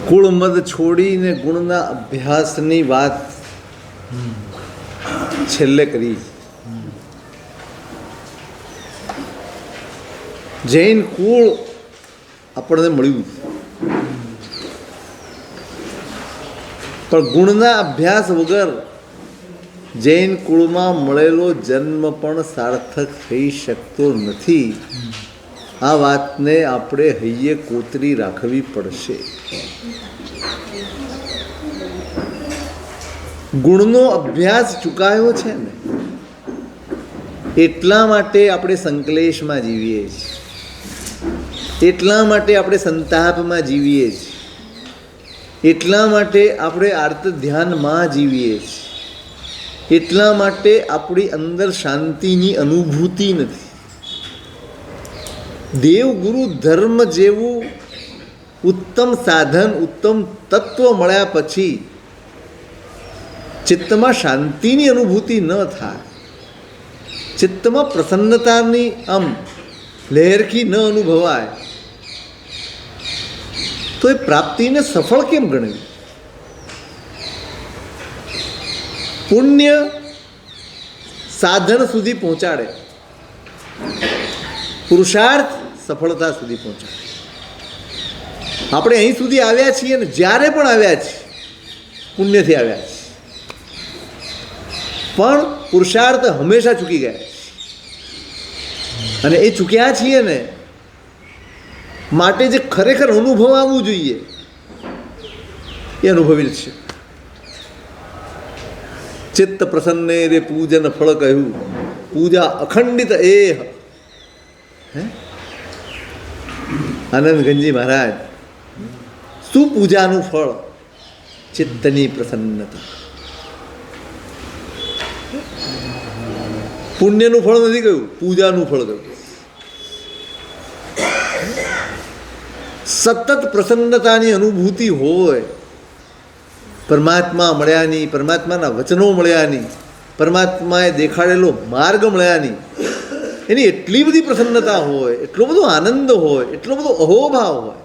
કુળમદ છોડીને ગુણના અભ્યાસની વાત છેલ્લે કરી. જૈન કુળ આપણને મળ્યું, પણ ગુણના અભ્યાસ વગર જૈન કુળમાં મળેલો જન્મ પણ સાર્થક થઈ શકતો નથી. આ વાતને આપણે હૈયે કોતરી રાખવી પડશે. ગુણનો અભ્યાસ ચૂકાયો છે ને, એટલા માટે આપણે સંકલેશમાં જીવીએ છીએ, એટલા માટે આપણે સંતાપમાં જીવીએ છીએ, એટલા માટે આપણે આર્ત ધ્યાનમાં જીવીએ છીએ, એટલા માટે આપણી અંદર શાંતિની અનુભૂતિ નથી. દેવગુરુ ધર્મ જેવું ઉત્તમ સાધન, ઉત્તમ તત્વ મળ્યા પછી ચિત્તમાં શાંતિની અનુભૂતિ ન થાય, ચિત્તમાં પ્રસન્નતાની આમ લહેરખી ન અનુભવાય, તો એ પ્રાપ્તિને સફળ કેમ ગણવી? પુણ્ય સાધન સુધી પહોંચાડે, પુરુષાર્થ સફળતા સુધી પહોંચાડે. આપણે અહીં સુધી આવ્યા છીએ ને જ્યારે પણ આવ્યા છીએ પુણ્યથી આવ્યા છીએ, પણ પુરુષાર્થ હંમેશા ચૂકી ગયા. અને એ ચૂક્યા છીએ ને માટે જે ખરેખર અનુભવ આવવું જોઈએ એ અનુભવી છે. ચિત્ત પ્રસન્ને રે પૂજન ફળ કહ્યું, પૂજા અખંડિત એહ. આનંદ ગંજી મહારાજ, શું પૂજાનું ફળ? ચિત્તની પ્રસન્નતા. પુણ્યનું ફળ નથી કહ્યું, પૂજાનું ફળ કહ્યું. સતત પ્રસન્નતાની અનુભૂતિ હોય, પરમાત્મા મળ્યાની, પરમાત્માના વચનો મળ્યાની, પરમાત્માએ દેખાડેલો માર્ગ મળ્યાની, એની એટલી બધી પ્રસન્નતા હોય, એટલો બધો આનંદ હોય, એટલો બધો અહોભાવ હોય,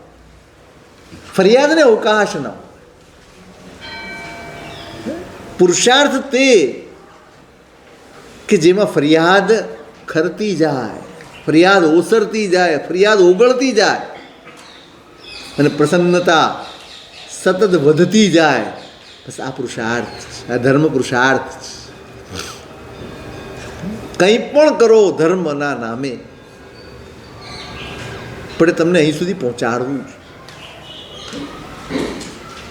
ફરિયાદને અવકાશ ના હોય. પુરુષાર્થ તે કે જેમાં ફરિયાદ ખરતી જાય, ફરિયાદ ઓસરતી જાય, ફરિયાદ ઓગળતી જાય અને પ્રસન્નતા સતત વધતી જાય. બસ આ પુરુષાર્થ છે, આ ધર્મ પુરુષાર્થ છે. કંઈ પણ કરો ધર્મના નામે, પણ તમને અહીં સુધી પહોંચાડવું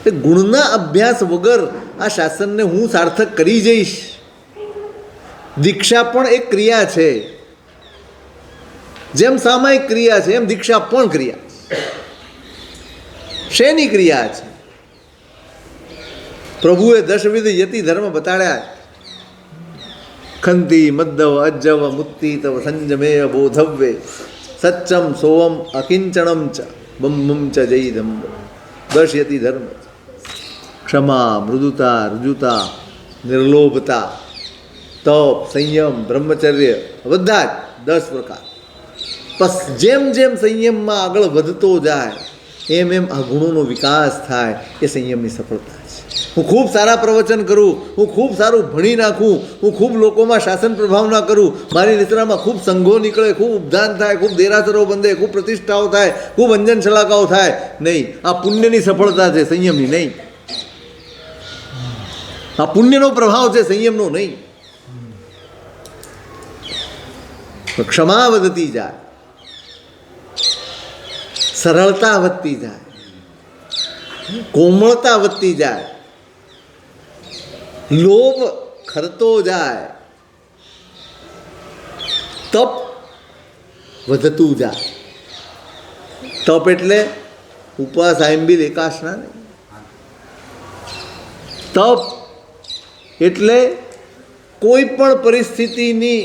છે. ગુણના અભ્યાસ વગર આ શાસનને હું સાર્થક કરી જઈશ. દીક્ષા પણ એક ક્રિયા છે, જેમ સામાયિક ક્રિયા છે એમ દીક્ષા પણ ક્રિયા છે. શેની ક્રિયા છે? પ્રભુએ દશવિધ યતિ ધર્મ બતાડ્યા. ખંતી મદ્દવ અજ્જવ મુક્તિ તવ સંજમેય બોધવ્ય સચ્ચમ સોવમ અકિંચણમ ચ બમ્બમ ચ જૈધમ. 10 યતિ ધર્મ: ક્ષમા, મૃદુતા, રુજુતા, નિર્લોભતા, તપ, સંયમ, બ્રહ્મચર્ય, બધા જ 10 પ્રકાર. બસ જેમ જેમ સંયમમાં આગળ વધતો જાય એમ એમ આ ગુણોનો વિકાસ થાય. એ સંયમની સફળતા છે. હું ખૂબ સારા પ્રવચન કરું, હું ખૂબ સારું ભણી નાખું, હું ખૂબ લોકોમાં શાસન પ્રભાવ ના કરું, મારી નિદ્રામાં ખૂબ સંઘો નીકળે, ખૂબ ઉપદાન થાય, ખૂબ દેરાસરો બંધે, ખૂબ પ્રતિષ્ઠાઓ થાય, ખૂબ અંજન શલાકાઓ થાય, નહીં. આ પુણ્યની સફળતા છે, સંયમની નહીં. આ પુણ્યનો પ્રભાવ છે, સંયમનો નહીં. ક્ષમા વધતી જાય, સરળતા વધતી જાય, કોમળતા વધતી જાય, લોભ ખરતો જાય, તપ વધતું જાય. તપ એટલે ઉપવાસ, આયંબિલ, એકાસના નહીં. તપ એટલે કોઈ પણ પરિસ્થિતિની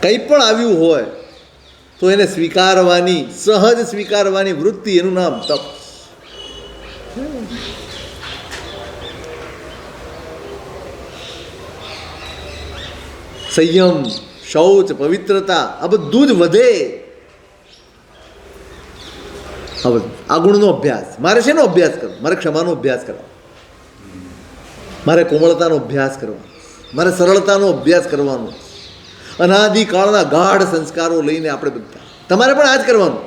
કંઈ પણ આવ્યું હોય તો એને સ્વીકારવાની, સહજ સ્વીકારવાની વૃત્તિ, એનું નામ તપ. સંયમ, શૌચ, પવિત્રતા, આ બધું જ વધે. હવે આ ગુણનો અભ્યાસ. મારે શેનો અભ્યાસ કરવો? મારે ક્ષમાનો અભ્યાસ કરવો, મારે કોમળતાનો અભ્યાસ કરવો, મારે સરળતાનો અભ્યાસ કરવાનો. અનાદિકાળના ગાઢ સંસ્કારો લઈને આપણે બધા, તમારે પણ આ જ કરવાનું.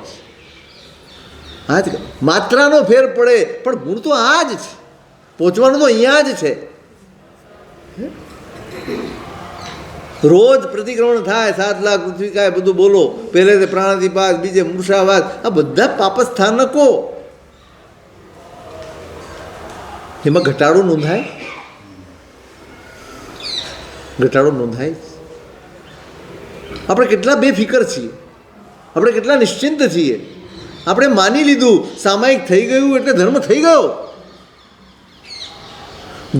આ જ માત્રાનો ફેર પડે, પણ ગુણ તો આ જ છે. પહોંચવાનું તો અહીંયા જ છે. રોજ પ્રતિક્રમણ થાય, 7 લાખ પૃથ્વીકાય બધું બોલો, પહેલે તે પ્રાણાતિપાત, બીજે મૂર્છાવાદ, આ બધા પાપસ્થાનકો. એમાં ઘટાડો નોંધાય? ઘટાડો નોંધાય? આપણે કેટલા બેફિકર છીએ, આપણે કેટલા નિશ્ચિંત છીએ. આપણે માની લીધું સામાયિક થઈ ગયું એટલે ધર્મ થઈ ગયો.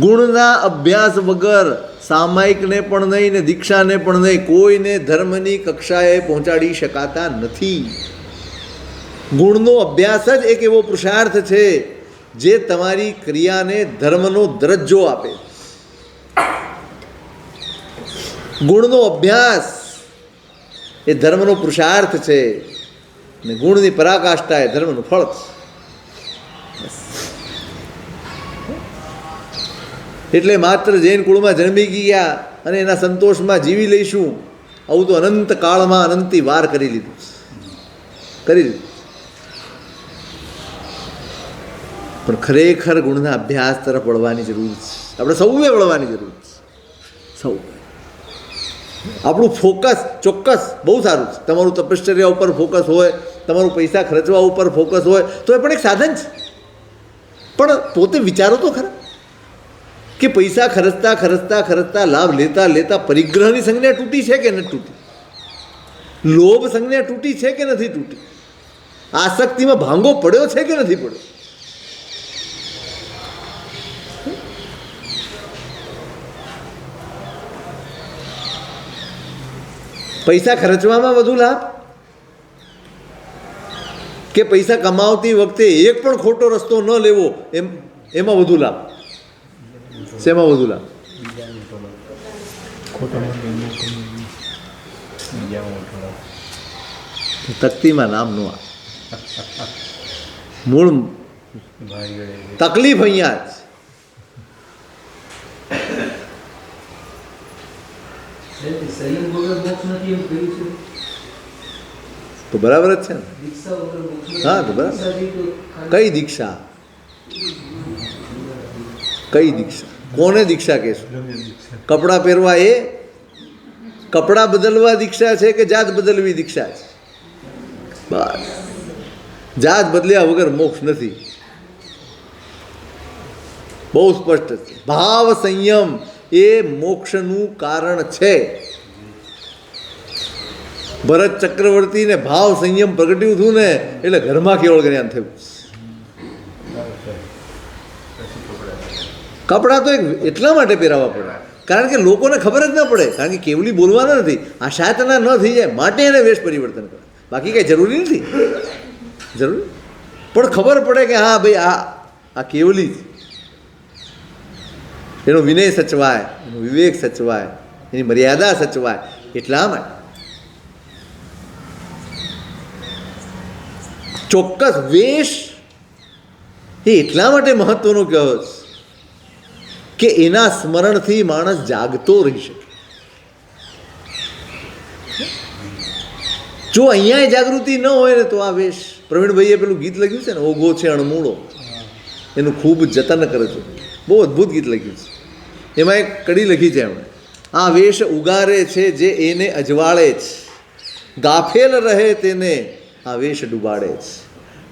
ગુણના અભ્યાસ વગર સામાયિકને પણ નહીં ને દીક્ષાને પણ નહીં, કોઈને ધર્મની કક્ષાએ પહોંચાડી શકાતા નથી. ગુણનો અભ્યાસ જ એક એવો પુરુષાર્થ છે જે તમારી ક્રિયાને ધર્મનો દરજ્જો આપે. ગુણનો અભ્યાસ એ ધર્મનો પુરુષાર્થ છે, ને ગુણની પરાકાષ્ઠા એ ધર્મનું ફળ છે. એટલે માત્ર જૈન કુળમાં જન્મી ગયા અને એના સંતોષમાં જીવી લઈશું, આવું તો અનંત કાળમાં અનંતી વાર કરી લીધું. પણ ખરેખર ગુણના અભ્યાસ તરફ વળવાની જરૂર છે. આપણે સૌએ વળવાની જરૂર છે. સૌ આપણું ફોકસ ચોક્કસ બહુ સારું છે. તમારું તપશ્ચર્યા ઉપર ફોકસ હોય, તમારું પૈસા ખર્ચવા ઉપર ફોકસ હોય તો એ પણ એક સાધન છે. પણ પોતે વિચારો તો ખરા કે પૈસા ખર્ચતા ખર્ચતા ખર્ચતા, લાભ લેતા લેતા પરિગ્રહની સંજ્ઞા તૂટી છે કે નથી તૂટી? લોભ સંજ્ઞા તૂટી છે કે નથી તૂટી? આસક્તિમાં ભાંગો પડ્યો છે કે નથી પડ્યો? પૈસા ખર્ચવામાં વધુ લાભ કે પૈસા કમાવતી વખતે એક પણ ખોટો રસ્તો ન લેવો એમાં વધુ લાભ? શેમાં વધુ લાભ? તકતીમાં નામ નો આવે. મૂળ તકલીફ અહીંયા જ. તો બરાબર જ છે ને? હા, તો બરાબર. કઈ દીક્ષા? કઈ દીક્ષા? કોને દીક્ષા કહેશું? કપડાં પહેરવા એ કપડાં બદલવા દીક્ષા છે કે જાત બદલવી દીક્ષા છે? બસ, જાત બદલ્યા વગર મોક્ષ નથી. બહુ સ્પષ્ટ છે. ભાવ સંયમ એ મોક્ષનું કારણ છે. ભરત ચક્રવર્તીને ભાવ સંયમ પ્રગટ્યું હતું ને એટલે ઘરમાં કેવળ જ્ઞાન થયું. કપડાં તો એટલા માટે પહેરાવવા પડે કારણ કે લોકોને ખબર જ ના પડે, કારણ કે કેવલી બોલવાના નથી, આ શાતના ન થઈ જાય માટે એને વેશ પરિવર્તન કરે. બાકી કંઈ જરૂરી નથી, જરૂરી પણ ખબર પડે કે હા ભાઈ આ કેવલી છે. એનો વિનય સચવાય, એનો વિવેક સચવાય, એની મર્યાદા સચવાય. એટલા માટે ચોક્કસ વેશ એ એટલા માટે મહત્વનો કહ્યો છે કે એના સ્મરણથી માણસ જાગતો રહી શકે. જો અહીંયા જાગૃતિ ન હોય ને તો આ વેશ, પ્રવીણભાઈએ પેલું ગીત લખ્યું છે ને, ઓઘો છે અણમૂળો, એનું ખૂબ જતન કરજો. બહુ અદ્ભુત ગીત લખ્યું છે. એમાં એક કડી લખી છે એમણે, આ વેશ ઉગારે છે જે એને અજવાળે છે, ગાફેલ રહે તેને આ વેશ ડૂબાડે છે.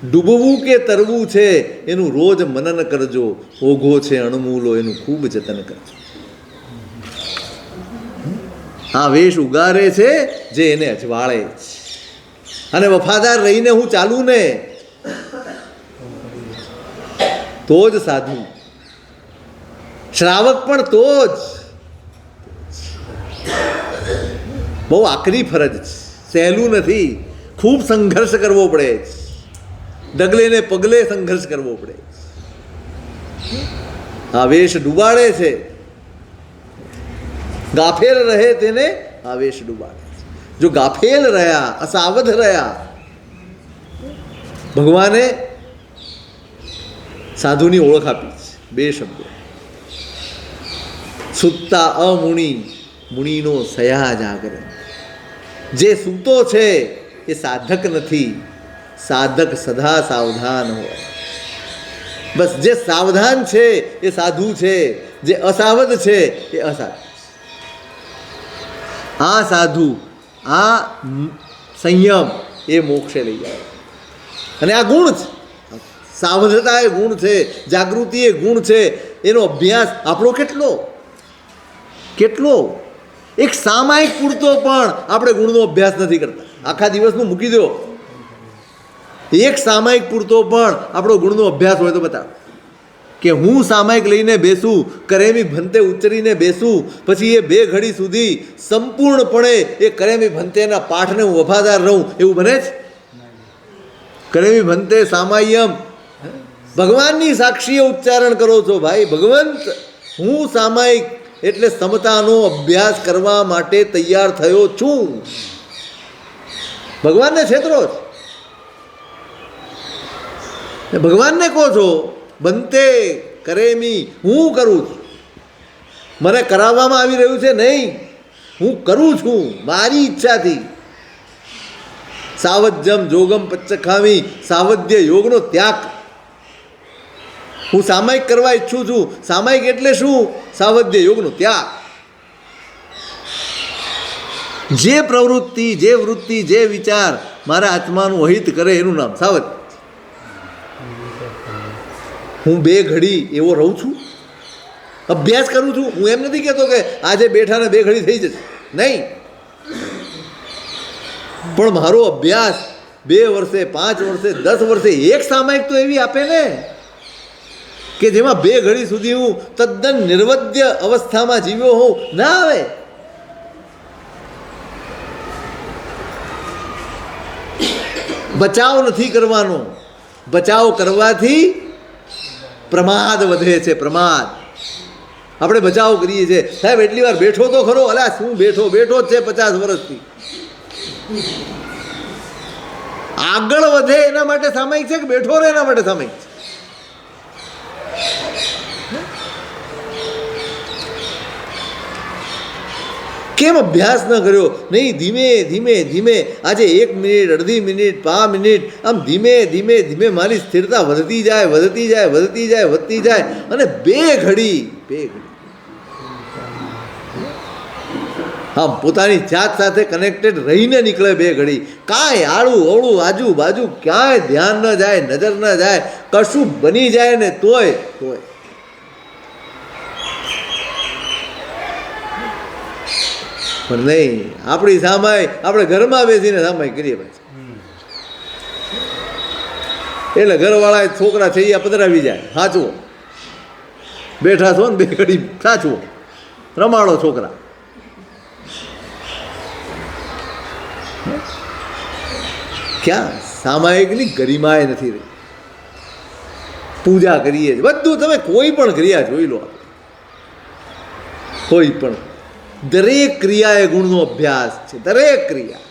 ડૂબવું કે તરવું છે એનું રોજ મનન કરજો, ઓઘો છે અણમૂલો એનું ખૂબ જતન કરજો. આ વેશ ઉગારે છે જે એને અજવાળે છે, અને વફાદાર રહીને હું ચાલું ને તો જ સાધુ, શ્રાવક પણ તો જ. બહુ આકરી ફરજ છે, સહેલું નથી, ખૂબ સંઘર્ષ કરવો પડે છે, ડગલે ને પગલે સંઘર્ષ કરવો પડે. આ વેશ ડૂબાડે છે, ગાફેલ રહે તેને આ વેશ ડૂબાડે છે. જો ગાફેલ રહ્યા, અસાવધ રહ્યા ભગવાને સાધુની ઓળખ આપી છે, બે શબ્દો. સુત્તા અમુનિ, મુનિનો સયા જાગરણ. જે સૂતો છે એ સાધક નથી, સાધક સદા સાવધાન હોય. બસ જે સાવધાન છે એ સાધુ છે, જે અસાવધ છે એ અસાધુ. આ સાધુ, આ સંયમ એ મોક્ષે લઈ જાય. અને આ ગુણ છે, સાવધતા એ ગુણ છે, જાગૃતિ એ ગુણ છે. એનો અભ્યાસ આપણો કેટલો કેટલો એક સામાયિક પૂરતો પણ આપણે ગુણનો અભ્યાસ નથી કરતા. આખા દિવસનું મૂકી દો, એક સામાયિક પૂરતો પણ આપણો ગુણનો અભ્યાસ હોય તો બતાવો કે હું સામાયિક લઈને બેસું, કરેમી ભંતે ઉચ્ચરીને બેસું, પછી એ 2 ઘડી સુધી સંપૂર્ણપણે એ કરેમી ભંતેના પાઠને હું વફાદાર રહું, એવું બને જ? કરેમી ભંતે સામાય્યમ, ભગવાનની સાક્ષીએ ઉચ્ચારણ કરો છો ભાઈ. ભગવંત, હું સામાયિક એટલે સમતાનો અભ્યાસ કરવા માટે તૈયાર થયો છું. ભગવાનને છેતરો છો, ભગવાનને કહો છો બનતે કરેમી, હું કરું છું, મને કરાવવામાં આવી રહ્યું છે નહીં, હું કરું છું મારી ઈચ્છાથી. સાવજ્યમ જોગમ પચ્ચખામી, સાવધ્ય યોગનો ત્યાગ. હું સામાયિક કરવા ઈચ્છું છું. સામાયિક એટલે શું? સાવધ્ય યોગનો ત્યાગ. જે પ્રવૃત્તિ, જે વૃત્તિ, જે વિચાર મારા આત્માનું અહિત કરે એનું નામ સાવધ. હું 2 ઘડી એવો રહું છું, અભ્યાસ કરું છું. હું એમ નથી કહેતો કે આજે બેઠાને 2 ઘડી થઈ જશે, નહીં. પણ મારો અભ્યાસ 2 વર્ષે, 5 વર્ષે, 10 વર્ષે એક સામાયિક તો એવી આપે ને કે જેમાં 2 ઘડી સુધી હું તદ્દન નિર્વદ્ય અવસ્થામાં જીવ્યો હોઉં, ના આવે. બચાવ નથી કરવાનો. બચાવ કરવાથી પ્રમાદ વધે છે, પ્રમાદ. આપણે બચાવ કરીએ છીએ, સાહેબ એટલી વાર બેઠો તો ખરો, અલા શું બેઠો બેઠો જ છે 50 વર્ષથી. આગળ વધે એના માટે સામાયિક છે કે બેઠો રહે એના માટે સામાયિક છે? કેમ અભ્યાસ ન કર્યો? નહીં, ધીમે ધીમે ધીમે આજે 1 મિનિટ, અડધી મિનિટ, 5 મિનિટ, આમ ધીમે ધીમે ધીમે મારી સ્થિરતા વધતી જાય, વધતી જાય, વધતી જાય, વધતી જાય, અને 2 ઘડી આમ પોતાની જાત સાથે કનેક્ટેડ રહીને નીકળે. 2 ઘડી કાંઈ આડું અવળું આજુબાજુ ક્યાંય ધ્યાન ન જાય, નજર ન જાય, કશું બની જાય ને તોય પણ નહીં. આપણી સામાય આપણે ઘરમાં બેસીને સામાય કરીએ પાછી. એટલે ઘરવાળા છોકરા છે એ પધરાવી જાય, સાચવો. બેઠા છો ને 2 ઘડી સાચવો, રમાડો છોકરા. ક્યાં સામાયિકની ગરિમાએ નથી રહી. પૂજા કરીએ છીએ, બધું તમે કોઈ પણ ક્રિયા જોઈ લો, કોઈ પણ દરેક ક્રિયા એ ગુણનો અભ્યાસ છે. દરેક ક્રિયા.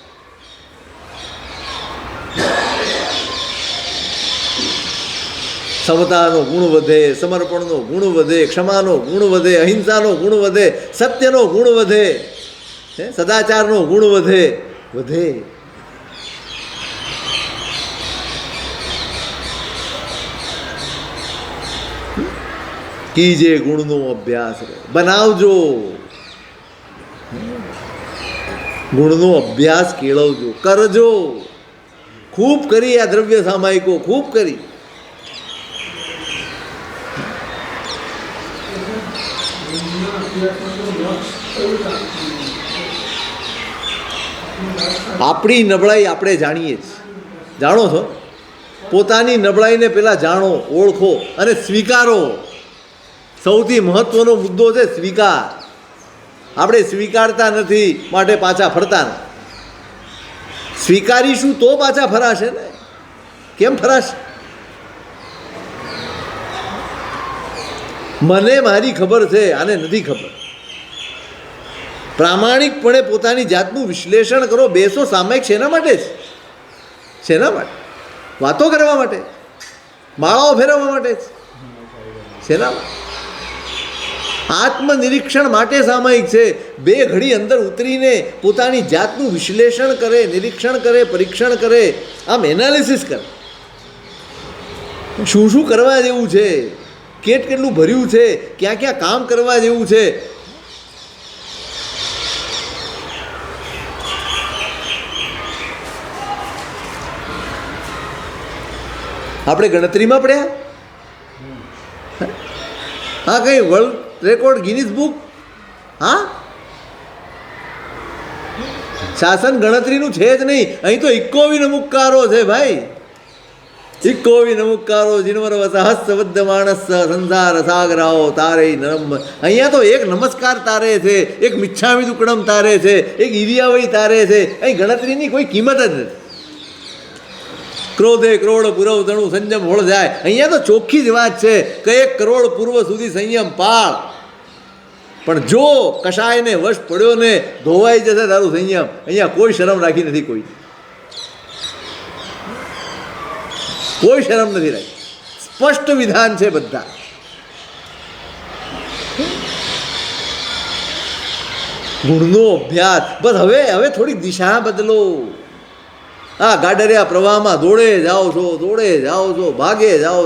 સમતાનો ગુણ વધે, સમર્પણનો ગુણ વધે, ક્ષમાનો ગુણ વધે, અહિંસાનો ગુણ વધે, સત્યનો ગુણ વધે, સદાચારનો ગુણ વધે. કીજે ગુણનો અભ્યાસ બનાવજો, ગુણનો અભ્યાસ કેળવજો, કરજો. ખૂબ કરી આ દ્રવ્ય સામાયિકો, ખૂબ કરી. આપણી નબળાઈ આપણે જાણીએ છીએ. જાણો છો? પોતાની નબળાઈને પહેલાં જાણો, ઓળખો અને સ્વીકારો. સૌથી મહત્વનો મુદ્દો છે સ્વીકાર. આપણે સ્વીકારતા નથી, માટે પાછા ફરતા નથી. સ્વીકારીશું તો પાછા ફરાશે ને. કેમ ફરાશે? મને મારી ખબર છે, આને નથી ખબર. પ્રામાણિકપણે પોતાની જાતનું વિશ્લેષણ કરો. બેસો સામાયિક શેના માટે છે? શેના માટે? વાતો કરવા માટે, માળાઓ ફેરવવા માટે છે ના. આત્મનિરીક્ષણ માટે સામયિક છે. બે ઘડી અંદર ઉતરીને પોતાની જાતનું વિશ્લેષણ કરે, નિરીક્ષણ કરે, પરીક્ષણ કરે, આમ એનાલિસિસ કરે. શું શું કરવા જેવું છે, કેટલું ભર્યું છે, ક્યાં ક્યાં કામ કરવા જેવું છે. આપણે ગણતરીમાં પડ્યા. હા, કઈ વર્લ્ડ રેકોર્ડ, ગિનીસ બુક? હા, શાસન ગણતરીનું છે જ નહીં. અહીં તો ઇક્કોવી નમુકારો છે ભાઈ, ઇક્કોવી નમુકારો. જીનવર સહસ્રબદ્ધ માણસ સંસાર સાગરાઓ તારે નરમ. અહીંયા તો એક નમસ્કાર તારે છે, એક મિચ્છામી દુક્કડમ તારે છે, એક ઈરિયાવઈ તારે છે. અહીં ગણતરીની કોઈ કિંમત જ નથી. ક્રોધે કરોડ પૂરવ તણું સંયમ હોળ જાય. અહીંયા તો ચોખ્ખી જ વાત છે કે 1 કરોડ પૂર્વ સુધી સંયમ પાળ. પણ જો કશાયને વશ પડ્યો ને ધોવાઈ જશે તારું સંયમ. અહીંયા કોઈ શરમ રાખી નથી, કોઈ શરમ નથી રાખી. સ્પષ્ટ વિધાન છે બધા. ગુણનો અભ્યાસ. બસ હવે થોડીક દિશા બદલો. આ ગાડરિયા પ્રવાહમાં દોડે જાઓ છો, ભાગે જાઓ.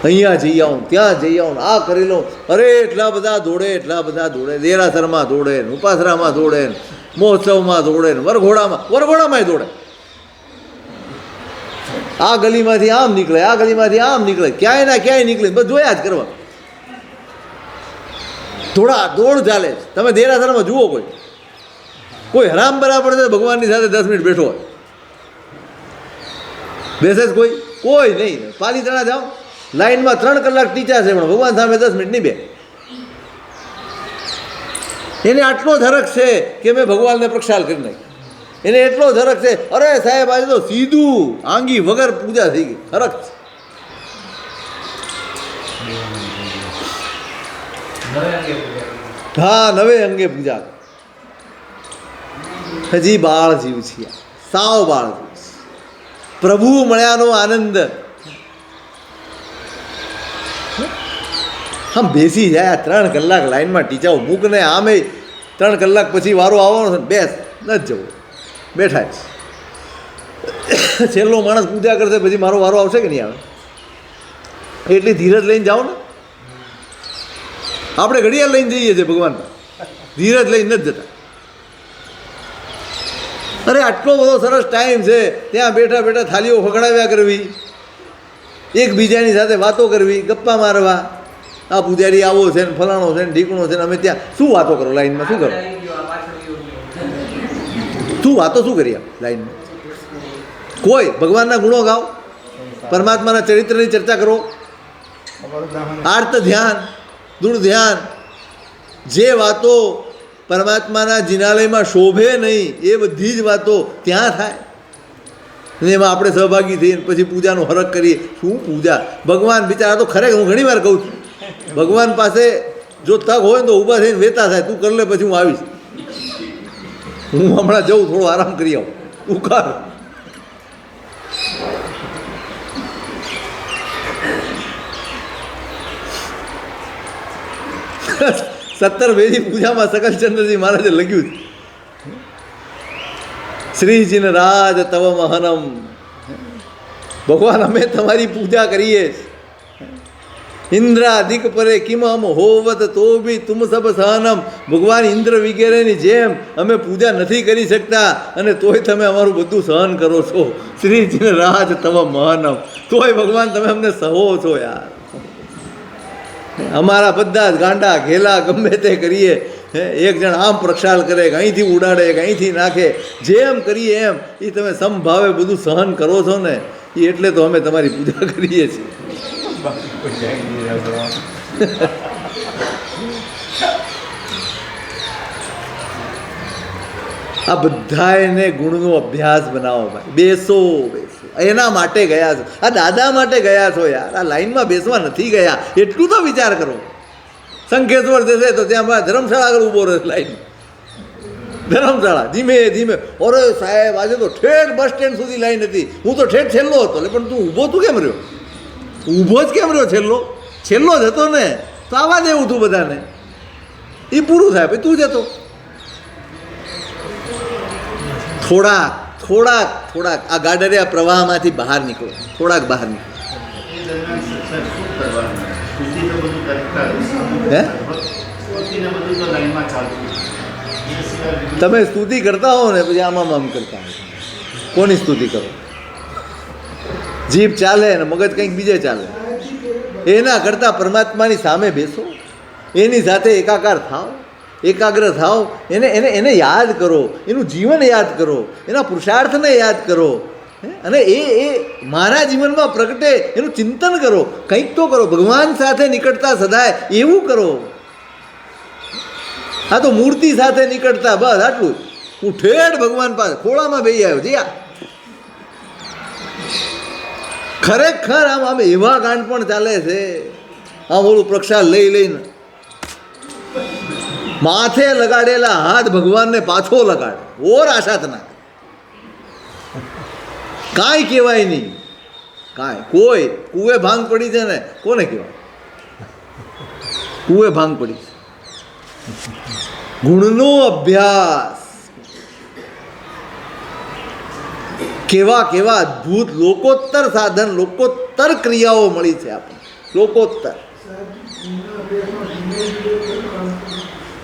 અહીંયા જઈ આવું, ત્યાં જઈ આવું, આ કરી લઉં. અરે એટલા બધા દોડે. દેરાસરમાં દોડે, ઉપાસરામાં દોડે, મહોત્સવમાં દોડે, વરઘોડામાં દોડે. આ ગલીમાંથી આમ નીકળે, આ ગલીમાંથી આમ નીકળે, ક્યાંય ના ક્યાંય નીકળે. બસ જોયા જ કરવા. દોડ ચાલે. તમે દેરાસરમાં જુઓ, કોઈ હરામ બરાબર છે ભગવાનની સાથે 10 મિનિટ બેઠો હોય, બેસે જ કોઈ નહીં. પાલીતાણા જાઓ, લાઈનમાં 3 કલાક ટીચા છે, પણ ભગવાન સામે 10 મિનિટ નહીં બે. એને આટલો ધરક છે કે મેં ભગવાનને પ્રક્ષાલ કરી નાખી. એને એટલો ધરક છે, અરે સાહેબ આજે તો સીધું આંગી વગર પૂજા થઈ ગઈ. ધરક છે. હા, નવે અંગે પૂજા. હજી બાળ જીવ છીએ, સાવ બાળ જીવ. પ્રભુ મળ્યાનો આનંદ આમ બેસી જાય. 3 કલાક લાઈનમાં ટીચાઓ મૂકને, આમે 3 કલાક પછી વારો આવવાનો છે. બેસ, નથી જવું, બેઠા જ. છેલ્લો માણસ પૂજા કરશે, પછી મારો વારો આવશે કે નહીં આવે? એટલી ધીરજ લઈને જાઓ ને. આપણે ઘડિયાળ લઈને જઈએ છીએ ભગવાન, ધીરજ લઈને નથી જતા. અરે આટલો બધો સરસ ટાઈમ છે, ત્યાં બેઠા થાળીઓ ખખડાવ્યા કરવી, એકબીજાની સાથે વાતો કરવી, ગપ્પા મારવા. આ પૂજારી આવો છે ને, ફલાણો છે ને, ઢીકણો છે ને, અમે ત્યાં શું વાતો કરો લાઈનમાં? શું કરો? વાતો શું કરીએ લાઈનમાં? કોઈ ભગવાનના ગુણો ગાઓ, પરમાત્માના ચરિત્રની ચર્ચા કરો, આર્ત ધ્યાન, દૃઢ ધ્યાન. જે વાતો પરમાત્માના જિનાલયમાં શોભે નહીં એ બધી જ વાતો ત્યાં થાય. અને એમાં આપણે સહભાગી થઈને પછી પૂજાનો હરખ કરીએ. શું પૂજા? ભગવાન બિચારા તો ખરેખર, હું ઘણી વાર કહું છું, ભગવાન પાસે જો તક હોય ને તો ઊભા થઈને વેતા થાય, તું કર લે પછી હું આવીશ. હું હમણાં જઉં, થોડો આરામ કરી આવું, તું કર. સત્તર વેદી પૂજામાં સકલચંદ્રજી મહારાજે લખ્યું, શ્રીજીને રાજ તવ મહનમ. ભગવાન અમે તમારી પૂજા કરીએ. ઇન્દ્રાદિક પરે કિમ હમ હોવત તો બી તુમ સબ સહનમ. ભગવાન ઇન્દ્ર વગેરેની જેમ અમે પૂજા નથી કરી શકતા, અને તોય તમે અમારું બધું સહન કરો છો. શ્રીજીને રાજ તવ મહનમ. તોય ભગવાન તમે અમને સહો છો યાર. અમારા બધા જ ગાંડા ઘેલા ગમે તે કરીએ. એક જણ આમ પ્રક્ષાલ કરે, અહીંથી ઉડાડે, અહીંથી નાખે, જેમ કરીએ એમ એ તમે સમભાવે બધું સહન કરો છો ને, એ એટલે તો અમે તમારી પૂજા કરીએ છીએ. આ બધાને ગુણનો અભ્યાસ બનાવો ભાઈ. બેસો. એના માટે ગયા છો, આ દાદા માટે ગયા છો યાર. આ લાઈનમાં બેસવા નથી ગયા, એટલું તો વિચાર કરો. સંકેશ્વર જશે તો ત્યાં ધર્મશાળા આગળ ઊભો રહે લાઈન. ધર્મશાળા ધીમે ધીમે, અરે સાહેબ આજે તો ઠેઠ બસ સ્ટેન્ડ સુધી લાઈન હતી, હું તો ઠેઠ છેલ્લો હતો. એટલે પણ તું ઊભો તું કેમ રહ્યો? ઊભો જ કેમ રહ્યો? છેલ્લો જ હતો ને, તો આવા દેવું તું બધાને, એ પૂરું થાય પછી તું જતો. થોડાક આ ગાડરિયા પ્રવાહમાંથી બહાર નીકળો, થોડાક બહાર નીકળો. હે તમે સ્તુતિ કરતા હો ને પછી આમ કરતા હો, કોની સ્તુતિ કરો? જીભ ચાલે ને મગજ કંઈક બીજે ચાલે. એના કરતાં પરમાત્માની સામે બેસો, એની સાથે એકાકાર થાવ, એને યાદ કરો, એનું જીવન યાદ કરો, એના પુરુષાર્થને યાદ કરો, અને એ મારા જીવનમાં પ્રગટે એનું ચિંતન કરો, કંઈક તો કરો, ભગવાન સાથે નીકળતા સદાય એવું કરો. હા તો મૂર્તિ સાથે નીકળતા, બસ આટલું. હું ઠેઠ ભગવાન પાસે ખોળામાં બેસી આવ્યો જીયા. ખરેખર આમ એવા ગાંઠ પણ ચાલે છે, આમ ઓલું પ્રક્ષાલ લઈને માથે લગાડેલા હાથ ભગવાનને પાછો લગાડે, ઓર આશાત ના કાંઈ કહેવાય નહીં, કાંઈ. કોઈ કુએ ભાંગ પડી છે ને, કોને કહેવાય? કુએ ભાંગ પડી છે. ગુણનો અભ્યાસ, કેવા અદ્ભુત લોકોત્તર સાધન, લોકોત્તર ક્રિયાઓ મળી છે આપણને, લોકોત્તર.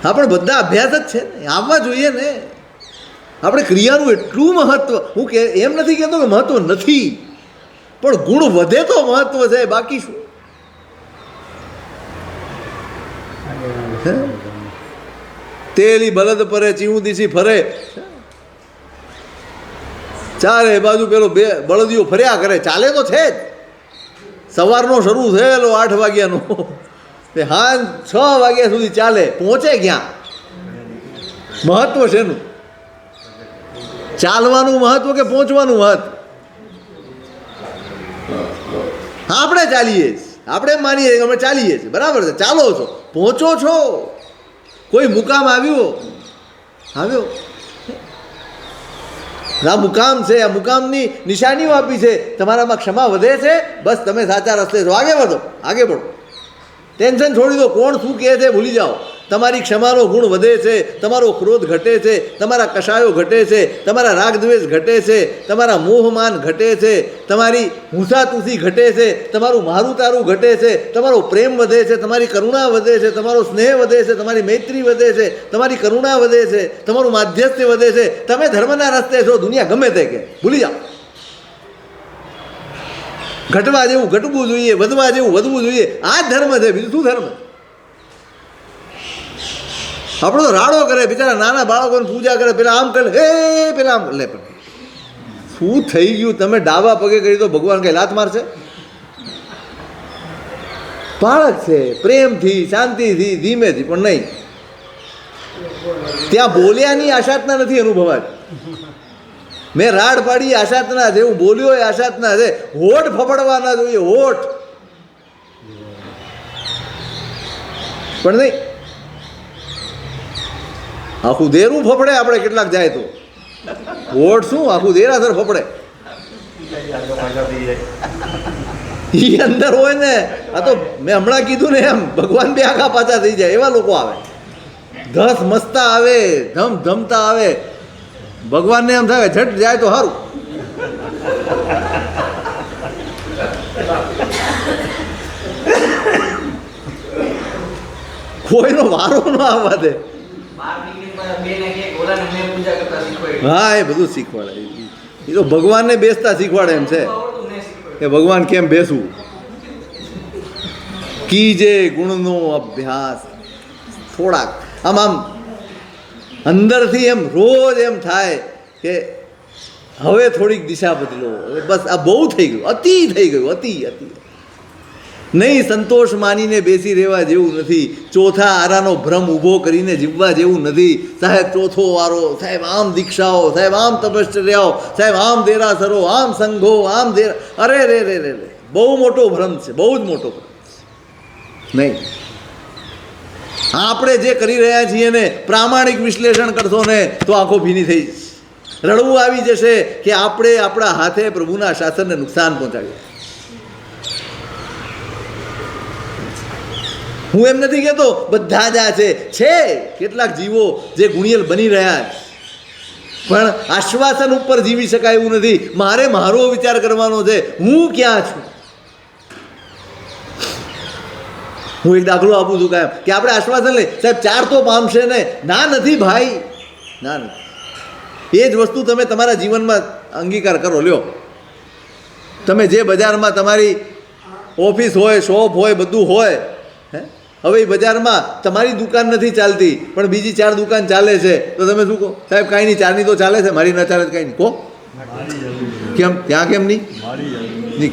હા પણ બધા અભ્યાસ જ છે ને, આવવા જોઈએ ને. આપણે ક્રિયાનું એટલું મહત્વ, હું એમ નથી કહેતો કે મહત્વ નથી, પણ ગુણ વધે તો મહત્વ છે, બાકી શું? તેલી બલદ પરે ચીવું દીસી ફરે, ચારે બાજુ પેલો બળદીઓ ફર્યા કરે, ચાલે તો છે જ. સવારનો શરૂ થયેલો 8 વાગ્યાનો, હાંજ 6 વાગ્યા સુધી ચાલે, પહોંચે ક્યાં? મહત્વ શેનું? ચાલવાનું મહત્વ કે પહોંચવાનું મહત્વ? આપણે ચાલીએ છીએ, આપણે માનીએ કે અમે ચાલીએ છીએ, બરાબર છે, ચાલો છો, પહોંચો છો, કોઈ મુકામ આવ્યો, આ મુકામ છે, આ મુકામની નિશાનીઓ આપી છે. તમારામાં ક્ષમા વધે છે, બસ તમે સાચા રસ્તે છો, આગળ વધો. ટેન્શન છોડી દો, કોણ શું કહે છે ભૂલી જાઓ. તમારી ક્ષમાનો ગુણ વધે છે, તમારો ક્રોધ ઘટે છે, તમારા કષાયો ઘટે છે, તમારા રાગદ્વેષ ઘટે છે, તમારા મોહમાન ઘટે છે, તમારી હુંસાતુસી ઘટે છે, તમારું મારું તારું ઘટે છે, તમારો પ્રેમ વધે છે, તમારી કરુણા વધે છે, તમારો સ્નેહ વધે છે, તમારી મૈત્રી વધે છે, તમારી કરુણા વધે છે, તમારું માધ્યસ્થ્ય વધે છે. તમે ધર્મના રસ્તે છો, દુનિયા ગમે તે કે ભૂલી જાઓ. ઘટવા જેવું ઘટવું જોઈએ, વધવા જેવું વધવું જોઈએ. આ જ ધર્મ છે, બીજું શું ધર્મ? આપણો તો રાડો કરે, બિચારા નાના બાળકોને પૂજા કરે, પેલા આમ કરે, પેલા આમ લે. પણ શું થઈ ગયું? તમે ડાબા પગે કરી તો ભગવાન કઈ લાત મારશે? બાળક છે, પ્રેમથી, શાંતિથી, ધીમેથી, પણ નહીં. ત્યાં બોલ્યાની આશાતના નથી અનુભવાતી. મેં રાડ પાડી આશાતના છે, હું બોલ્યો એ આશાતના છે. હોઠ ફફડવા ના જોઈએ, હોઠ પણ નહીં. આખું દેરું ફફડે, આપણે કેટલાક જાય તો હોઠ શું આખું દેરાસર ફફડે. એ અંદર હોય ને, આ તો મેં હમણાં કીધું ને એમ, ભગવાન બે આખા પાછા થઈ જાય એવા લોકો આવે. ધસ મસ્તા આવે, ધમ ધમતા આવે. ભગવાનને એમ થાય ઝટ જાય તો સારું. કોઈનો વારો ન આવવા દે. હા, એ બધું શીખવાડે. એ તો ભગવાનને બેસતા શીખવાડે એમ છે કે ભગવાન કેમ બેસવું. કીજે ગુણનો અભ્યાસ. થોડાક આમ અંદરથી એમ રોજ એમ થાય કે હવે થોડીક દિશા બદલો, બસ આ બહુ થઈ ગયું, અતિ થઈ ગયું, અતિ. નહીં, સંતોષ માનીને બેસી રહેવા જેવું નથી. ચોથા આરાનો ભ્રમ ઊભો કરીને જીવવા જેવું નથી. સાહેબ ચોથો વારો, સાહેબ આમ દીક્ષાઓ, સાહેબ આમ તપશ્ચર્યાઓ, સાહેબ આમ દેરાસરો, આમ સંઘો, આમ અરે રે બહુ મોટો ભ્રમ છે, બહુ જ મોટો ભ્રમ છે. નહીં, આપણે જે કરી રહ્યા છીએ ને પ્રામાણિક વિશ્લેષણ કરશો ને તો આંખો ભીની થઈ જશે. રડવું આવી જશે કે આપણે આપણા હાથે પ્રભુના શાસનને નુકસાન પહોંચાડ્યું. હું એમ નથી કહેતો બધા જ આ છે કેટલાક જીવો જે ગુણિયલ બની રહ્યા છે, પણ આશ્વાસન ઉપર જીવી શકાય એવું નથી. મારે મારો વિચાર કરવાનો છે, હું ક્યાં છું. હું એક દાખલો આપું છું કાયમ કે આપણે આશ્વાસન લઈ સાહેબ 4 તો પામશે ને, ના નથી ભાઈ, ના નથી. એ જ વસ્તુ તમે તમારા જીવનમાં અંગીકાર કરો. લ્યો, તમે જે બજારમાં તમારી ઓફિસ હોય, શોપ હોય, બધું હોય, હે, હવે એ બજારમાં તમારી દુકાન નથી ચાલતી પણ બીજી 4 દુકાન ચાલે છે, તો તમે શું કહો? સાહેબ કાંઈ નહીં, 4ની તો ચાલે છે, મારી ન ચાલે તો કાંઈ નહીં. કહો કેમ? ત્યાં કેમ નહીં?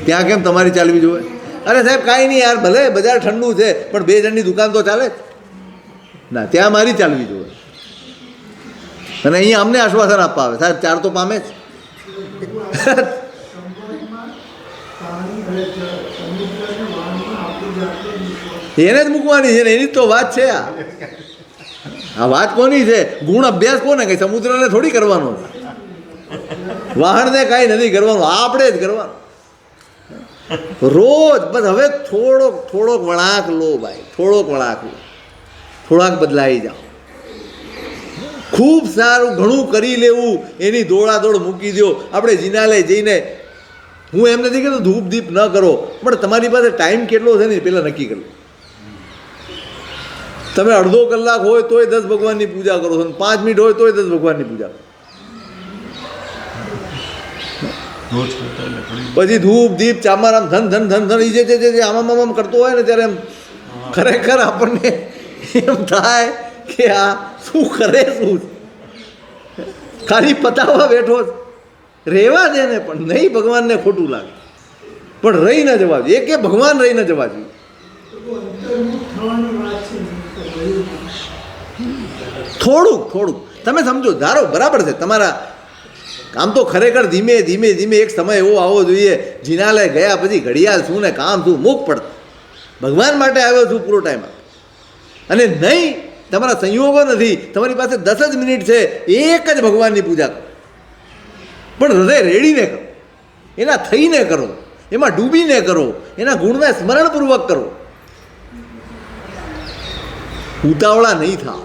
ત્યાં કેમ તમારી ચાલવી જોઈએ? અરે સાહેબ કાંઈ નહીં યાર, ભલે બજાર ઠંડુ છે પણ 2 જણની દુકાન તો ચાલે ના, ત્યાં મારી ચાલવી જોઈએ. અને અહીંયા અમને આશ્વાસન આપવા આવે સાહેબ 4 તો પામે જ એને જ મૂકવાની છે ને, એની જ તો વાત છે. આ વાત કોની છે? ગુણ અભ્યાસ કોને કંઈ સમુદ્રને થોડી કરવાનો, વાહનને કાંઈ નથી કરવાનું, આપણે જ કરવાનું રોજ. બસ હવે થોડોક વળાંક લો ભાઈ, થોડોક વળાંક લો, થોડાક બદલાઈ જાઓ. ખૂબ સારું ઘણું કરી લેવું, એની દોડાદોડ મૂકી દો. આપણે જિનાલય જઈને, હું એમ નથી કહેતો ધૂપ દીપ ન કરો, પણ તમારી પાસે ટાઈમ કેટલો છે ને પહેલાં નક્કી કરી લો. તમે અડધો કલાક હોય તોય 10 ભગવાનની પૂજા કરો છો, 5 મિનિટ હોય તોય 10 ભગવાનની પૂજા કરો. પછી ધૂપ દીપ ચામાર આમ ધન ધન ધન ધન જે આમ કરતો હોય ને ત્યારે એમ ખરેખર આપણને એમ થાય કે આ શું કરે, શું ખાલી પતાવવા બેઠો રહેવા દે ને, પણ નહીં ભગવાનને ખોટું લાગે, પણ રહી ન જવા જોઈએ. કે ભગવાન રહી ન જવા જોઈએ. થોડુંક તમે સમજો, ધારો બરાબર છે તમારા. આમ તો ખરેખર ધીમે ધીમે એક સમય એવો આવવો જોઈએ, જિનાલય ગયા પછી ઘડિયાળ શું ને કામ શું મૂક પડતા, ભગવાન માટે આવ્યો છું પૂરો ટાઈમ. અને નહીં તમારા સંયોગો નથી, તમારી પાસે 10 જ મિનિટ છે, એક જ ભગવાનની પૂજા કરો, પણ હૃદય રેડીને કરો, એના થઈને કરો, એમાં ડૂબીને કરો, એના ગુણને સ્મરણપૂર્વક કરો. ઉતાવળા નહીં થાવ.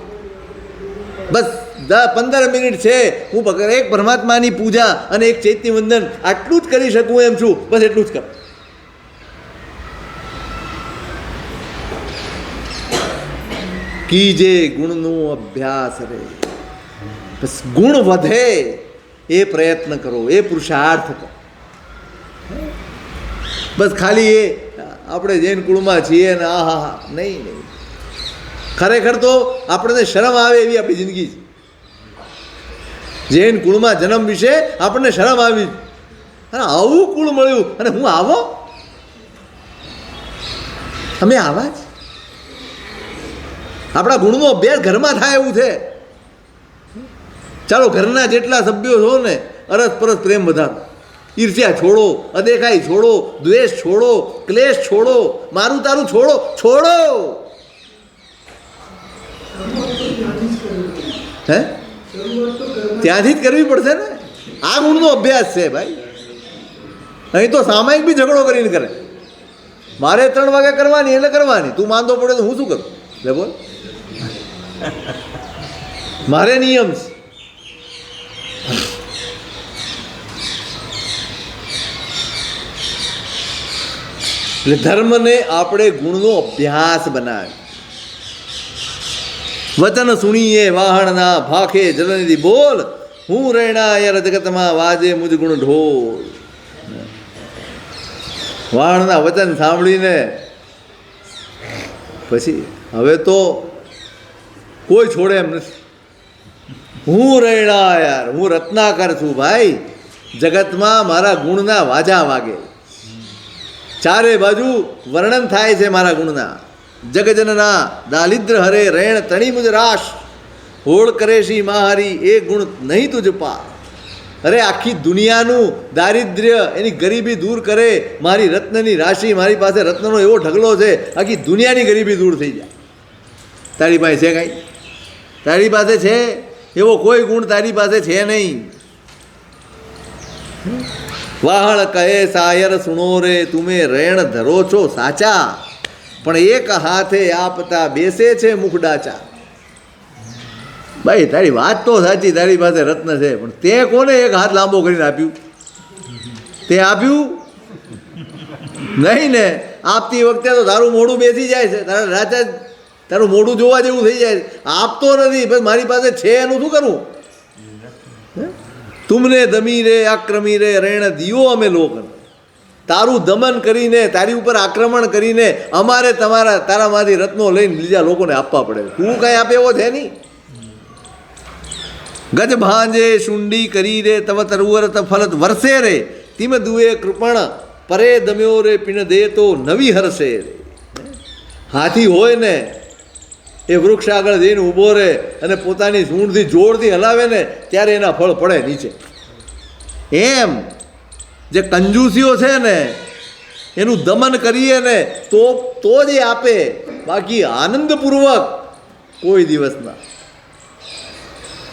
બસ 10-15 મિનિટ છે, હું એક પરમાત્માની પૂજા અને એક ચૈત્ય વંદન આટલું જ કરી શકું એમ છું, બસ એટલું જ કરો. કીજે ગુણનો અભ્યાસ રે, બસ ગુણ વધે એ પ્રયત્ન કરો, એ પુરુષાર્થ કરો. બસ ખાલી એ આપણે જૈન કુળમાં છીએ ને આ હા નહીં. ખરેખર તો આપણને શરમ આવે એવી આપણી જિંદગી છે. જૈન કુળમાં જન્મ વિશે આપણને શરમ આવી, અને આવું કુળ મળ્યું અને હું આવો, અમે આવા જ. આપણા ગુણનો અભ્યાસ ઘરમાં થાય એવું છે. ચાલો ઘરના જેટલા સભ્યો છો ને અરસ પરસ પ્રેમ વધારો, ઈર્ષ્યા છોડો, અદેખાઈ છોડો, દ્વેષ છોડો, ક્લેશ છોડો, મારું તારું છોડો. હે ત્યાંથી જ કરવી પડશે ને. આ ગુણનો અભ્યાસ છે ભાઈ. અહીં તો સામાયિક બી ઝઘડો કરીને કરે, મારે 3 વાગે કરવાની એટલે કરવાની, તું માંદો પડે તો હું શું કરું? લે બોલ, મારે નિયમ છે. એટલે ધર્મને આપણે ગુણનો અભ્યાસ બનાવ્યો. વચન સુણીએ વાહણના ભાખે જલનિધિ બોલ, હું રેણા યાર જગતમાં વાજે મુજ ગુણ ઢોલ. વાહણના વચન સાંભળીને પછી હવે તો કોઈ છોડે એમ નથી. હું રેણા યાર, હું રત્નાકર છું ભાઈ, જગતમાં મારા ગુણના વાજા વાગે, ચારે બાજુ વર્ણન થાય છે મારા ગુણના. જગજનના દાલિદ્ર હરે રેણ તણી મુજ રાશ, હોળ કરે શી માહારી એ ગુણ નહીં તુજ પાર. અરે આખી દુનિયાનું દારિદ્ર્ય, એની ગરીબી દૂર કરે મારી રત્નની રાશિ. મારી પાસે રત્નનો એવો ઢગલો છે, આખી દુનિયાની ગરીબી દૂર થઈ જાય. તારી પાસે છે કાંઈ? તારી પાસે છે એવો કોઈ ગુણ તારી પાસે છે નહીં. વાહણ કહે સાયર સુણો રે, તુમે રેણ ધરો છો સાચા, પણ એક હાથે આપતા બેસે છે મુખડાચા. ભાઈ તારી વાત તો સાચી, તારી પાસે રત્ન છે, પણ તે કોને એક હાથ લાંબો કરીને આપ્યું? તે આપ્યું નહીં ને. આપતી વખતે તો તારું મોઢું બેસી જાય છે, તારા રાજા તારું મોઢું જોવા જેવું થઈ જાય. આપતો નથી, બસ મારી પાસે છે એનું શું કરવું? તુમને દમી રે આક્રમી રે રેણ દિયો અમે લોક. તારું દમન કરીને, તારી ઉપર આક્રમણ કરીને અમારે તારામાંથી રત્નો લઈને બીજા લોકોને આપવા પડે. તું કાંઈ આપે એવો છે નહીં. ગજ ભાંજે શુંડી કરી રે તવ તરુવર ફલત વરસે રે, તિમ દુએ કૃપણ પરે દમ્યો રે પીણ દે તો નવી હરસે રે. હાથી હોય ને એ વૃક્ષ આગળ જઈને ઊભો રહે અને પોતાની સૂંઢથી જોરથી હલાવે ને ત્યારે એના ફળ પડે નીચે. એમ જે કંજૂસીઓ છે ને એનું દમન કરીએ ને તો જ એ આપે, બાકી આનંદપૂર્વક કોઈ દિવસ ના,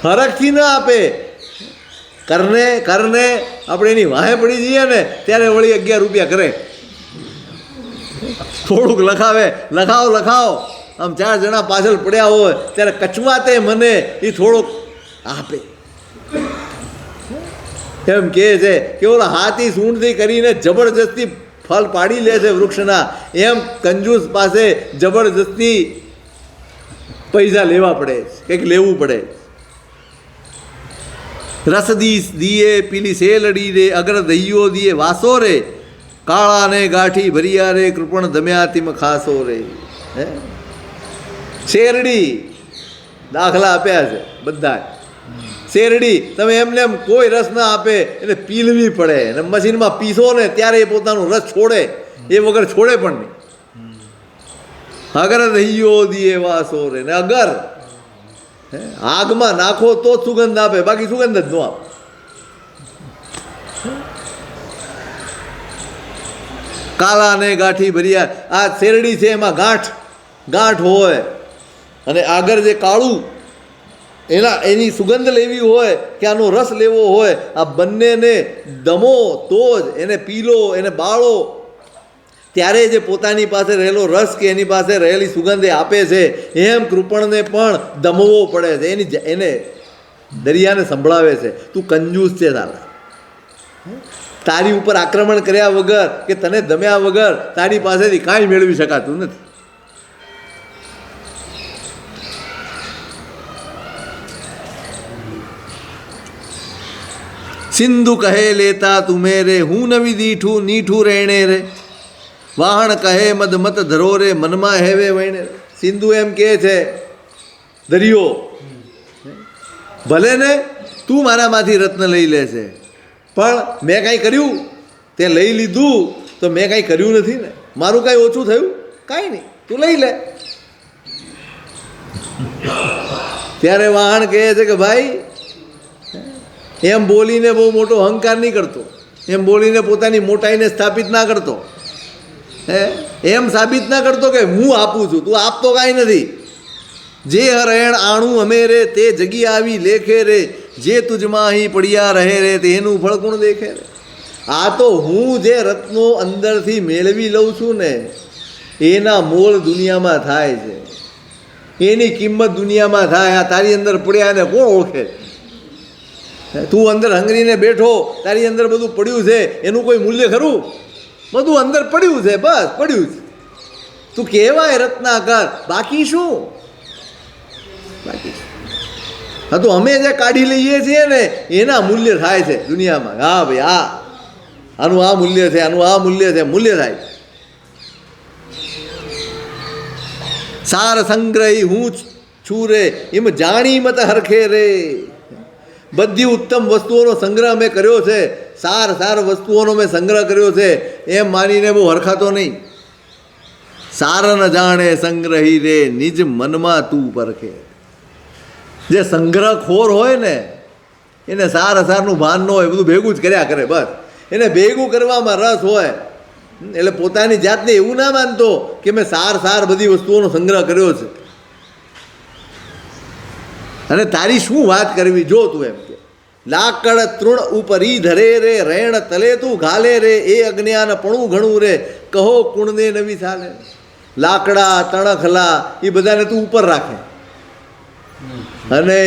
હરખથી ના આપે. કરને આપણે એની વાહે પડી જઈએ ને ત્યારે વળી 11 રૂપિયા કરે, થોડુંક લખાવો. આમ 4 જણા પાછળ પડ્યા હોય ત્યારે કચવાતે મને એ થોડોક આપે. એમ કહે છે કે ઓલા હાથી સૂંઢથી કરીને જબરજસ્તી ફળ પાડી લે છે વૃક્ષના, એમ કંજૂસ પાસે જબરજસ્તી પૈસા લેવા પડે, કંઈક લેવું પડે. રસ દીએ પીલી શેલડી રે, અગ્ર દહીયો દીએ વાસો રે, કાળાને ગાંઠી ભરિયા રે, કૃપણ ધમ્યા તિમ ખાસો રે. હે શેરડી દાખલા આપ્યા છે બધા. શેરડી તમે એમને એમ કોઈ રસ ના આપે, એને પીલવી પડે, અને મશીનમાં પીસો ને ત્યારે એ પોતાનો રસ છોડે, એ વગર છોડે પણ નહીં. અગર દહીયો દીએ વાસો રે, ને અગર આગમાં નાખો તો જ સુગંધ આપે, બાકી સુગંધ જ ન આપે. કાલા ને ગાંઠી ભર્યા, આ શેરડી છે એમાં ગાંઠ હોય, અને આગળ જે કાળું એની સુગંધ લેવી હોય કે આનો રસ લેવો હોય, આ બંનેને દમો તો જ એને પીલો, એને બાળો, ત્યારે જે પોતાની પાસે રહેલો રસ કે એની પાસે રહેલી સુગંધ એ આપે છે. એમ કૃપણને પણ દમવો પડે છે, એને દરિયાને સંભળાવે છે, તું કંજૂસ છે તારા. તારી ઉપર આક્રમણ કર્યા વગર કે તને દમ્યા વગર તારી પાસેથી કાંઈ મેળવી શકાતું નથી. સિંધુ કહે લેતા તુમે રે, હું નવી દીઠું નીઠું રહેણે રે, વાહણ કહે મદ મત ધરો રે, મનમાં હેવે વણે. સિંધુ એમ કહે છે દરિયો, ભલે ને તું મારામાંથી રત્ન લઈ લે છે, પણ મેં કાંઈ કર્યું? તે લઈ લીધું તો મેં કાંઈ કર્યું નથી ને, મારું કાંઈ ઓછું થયું? કાંઈ નહીં, તું લઈ લે. ત્યારે વાહણ કહે છે કે ભાઈ એમ બોલીને બહુ મોટો અહંકાર નહીં કરતો, એમ બોલીને પોતાની મોટાઈને સ્થાપિત ના કરતો, એમ સાબિત ના કરતો કે હું આપું છું, તું આપતો કાંઈ નથી. જે હરેણ આણું અમે રે, તે જગી આવી લેખે રે, જે તુજમાં અહીં પડ્યા રહે રે, તેનું ફળ કોણ દેખે રે. આ તો હું જે રત્નો અંદરથી મેળવી લઉં છું ને એના મોલ દુનિયામાં થાય છે, એની કિંમત દુનિયામાં થાય. આ તારી અંદર પડ્યા એને કોણ ઓળખે? તું અંદર હંગરીને બેઠો, તારી અંદર બધું પડ્યું છે, એનું કોઈ મૂલ્ય ખરું? બધું અંદર પડ્યું છે, બસ પડ્યું છે. તું કહેવાય રત્નાકર, બાકી શું? હા તો અમે જે કાઢી લઈએ છીએ ને એના મૂલ્ય થાય છે દુનિયામાં. હા ભાઈ, આનું આ મૂલ્ય છે, આનું આ મૂલ્ય છે, મૂલ્ય થાય. સાર સંગ્રહી હું છું રે, એમ જાણી મત હરખે રે. બધી ઉત્તમ વસ્તુઓનો સંગ્રહ મેં કર્યો છે, સાર વસ્તુઓનો મેં સંગ્રહ કર્યો છે, એમ માનીને બહુ હરખાતો નહીં. સાર ન જાણે સંગ્રહી રે, નિજ મનમાં તું પરખે. જે સંગ્રહખોર હોય ને એને સારનું ભાન ન હોય, બધું ભેગું જ કર્યા કરે, બસ એને ભેગું કરવામાં રસ હોય. એટલે પોતાની જાતને એવું ના માનતો કે મેં સાર બધી વસ્તુઓનો સંગ્રહ કર્યો છે. અને તારી શું વાત કરવી જો તું એમ કે લાકડ તૃણ ઉપરી ધરે રે રેણ તલે તું ઘાલે રે એ અજ્ઞાન પણું ઘણું રે કહો કુણને નવી ચાલે. લાકડા તણખલા એ બધાને તું ઉપર રાખે અને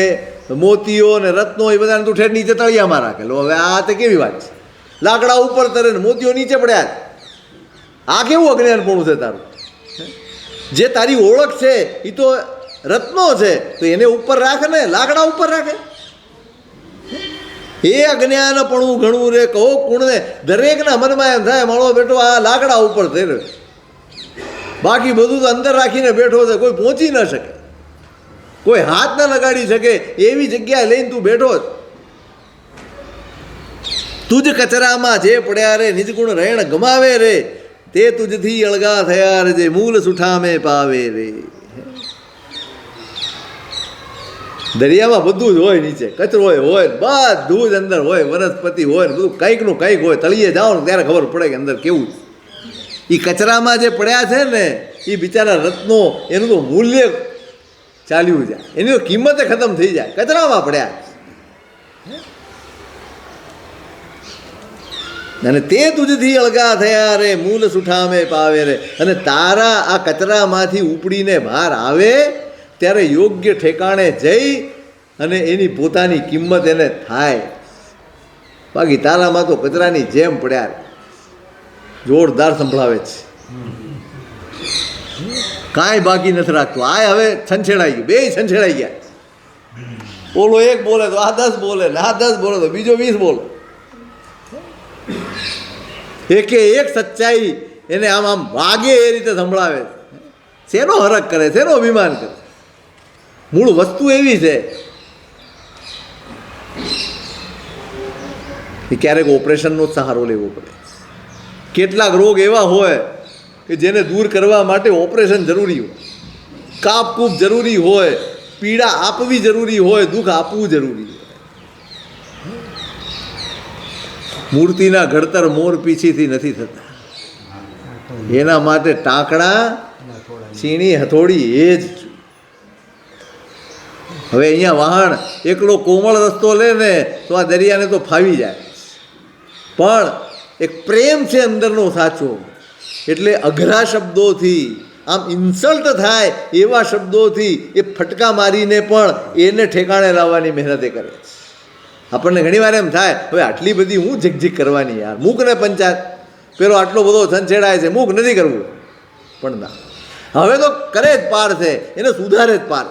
મોતીઓ ને રત્નો એ બધાને તું ઠેઠ નીચે તળિયામાં રાખેલો. હવે આ તે કેવી વાત છે? લાકડા ઉપર તરે ને મોતીઓ નીચે પડ્યા. આ કેવું અજ્ઞાનપણું છે તારું? જે તારી ઓળખ છે એ તો રત્નો છે, તો એને ઉપર રાખે ને, લાકડા ઉપર રાખે. એ અજ્ઞાનપણું ઘણું રે કહો કુણને. દરેકના મનમાં એમ થાય મારો બેટો આ લાકડા ઉપર થઈ રહ્યો, બાકી બધું તો અંદર રાખીને બેઠો છે, કોઈ પહોંચી ન શકે, કોઈ હાથ ન લગાડી શકે એવી જગ્યાએ લઈને તું બેઠો જ. તુજ કચરામાં જે પડ્યા રે નિજગુણ રહેણ ગમાવે રે તે તુજથી અળગા થયા રે જે મૂળ સુઠામે પાવે રે. દરિયામાં બધું જ હોય, નીચે કચરો હોય, બધું જ અંદર હોય, વનસ્પતિ હોય, બધું કંઈકનું કંઈક હોય. તળિયે જાઓ ને ત્યારે ખબર પડે કે અંદર કેવું. એ કચરામાં જે પડ્યા છે ને એ બિચારા રત્નો, એનું તો મૂલ્ય ચાલ્યું જાય, એની તો કિંમતે ખતમ થઈ જાય. કચરામાં પડ્યા અને તે તુજથી અળગા થયા રે મૂલ સુઠામે પાવે રે. અને તારા આ કચરામાંથી ઉપડીને બહાર આવે ત્યારે યોગ્ય ઠેકાણે જઈ અને એની પોતાની કિંમત એને થાય. બાકી તારામાં તો કચરાની જેમ પડ્યા. જોરદાર સંભળાવે છે, કાંઈ બાકી નથી રાખતો. આ હવે છંછેડાઈ ગયું, બે છંછેડાઈ ગયા. ઓલો એક બોલે તો આ 10 બોલે, ને આ 10 બોલે તો બીજો 20 બોલે. એકે એક સચ્ચાઈ એને આમ આમ વાગે એ રીતે સંભળાવે. શેનો હરખ કરે, શેનો અભિમાન કરે? મૂળ વસ્તુ એવી છે કે ક્યારેક ઓપરેશનનો જ સહારો લેવો પડે. કેટલાક રોગ એવા હોય કે જેને દૂર કરવા માટે ઓપરેશન જરૂરી હોય, કાપકૂપ જરૂરી હોય, પીડા આપવી જરૂરી હોય, દુઃખ આપવું જરૂરી હોય. મૂર્તિના ઘડતર મોર પીછીથી નથી થતા. એના માટે ટાંકણા, છીણી, હથોડી એ જ. હવે અહીંયા વહાણ એકલો કોમળ રસ્તો લે ને તો આ દરિયાને તો ફાવી જાય, પણ એક પ્રેમ છે અંદરનો સાચો, એટલે અઘરા શબ્દોથી, આમ ઇન્સલ્ટ થાય એવા શબ્દોથી એ ફટકા મારીને પણ એને ઠેકાણે લાવવાની મહેનત એ કરે છે. આપણને ઘણીવાર એમ થાય હવે આટલી બધી હું ઝીકઝીક કરવાની યાર, મૂકને પંચાયત, પેલો આટલો બધો છંછેડાય છે, મૂક નથી કરવું. પણ ના, હવે તો કરે જ પાર છે, એને સુધારે જ પાર.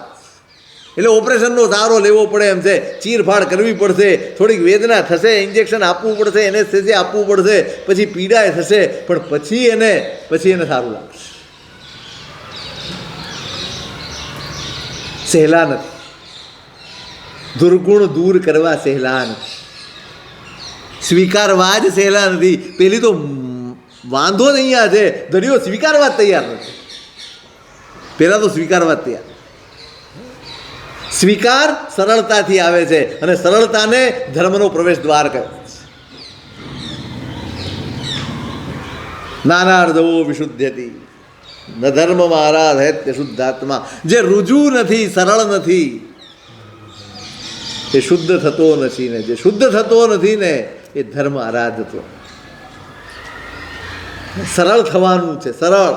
એટલે ઓપરેશનનો સહારો લેવો પડે એમ છે, ચીરફાડ કરવી પડશે, થોડીક વેદના થશે, ઇન્જેક્શન આપવું પડશે, એનેસ્થેસિયા આપવું પડશે, પછી પીડાય થશે, પણ પછી એને સારું લાગશે. સહેલા નથી, દુર્ગુણ દૂર કરવા સહેલા નથી, સ્વીકારવા જ સહેલા નથી. પેલી તો વાંધો જ અહીંયા છે, દરિયો સ્વીકારવા જ તૈયાર નથી. પેલા તો સ્વીકારવા જ તૈયાર. સ્વીકાર સરળતાથી આવે છે અને સરળતાને ધર્મનો પ્રવેશ દ્વાર કરે. નાનાર્ધવો વિશુદ્ધ્યતિ ન ધર્મ આરાધયત્ય શુદ્ધાત્મા. જે રુજુ નથી, સરળ નથી, એ શુદ્ધ થતો નથી ને જે શુદ્ધ થતો નથી ને એ ધર્મ આરાધતો. સરળ થવાનું છે, સરળ.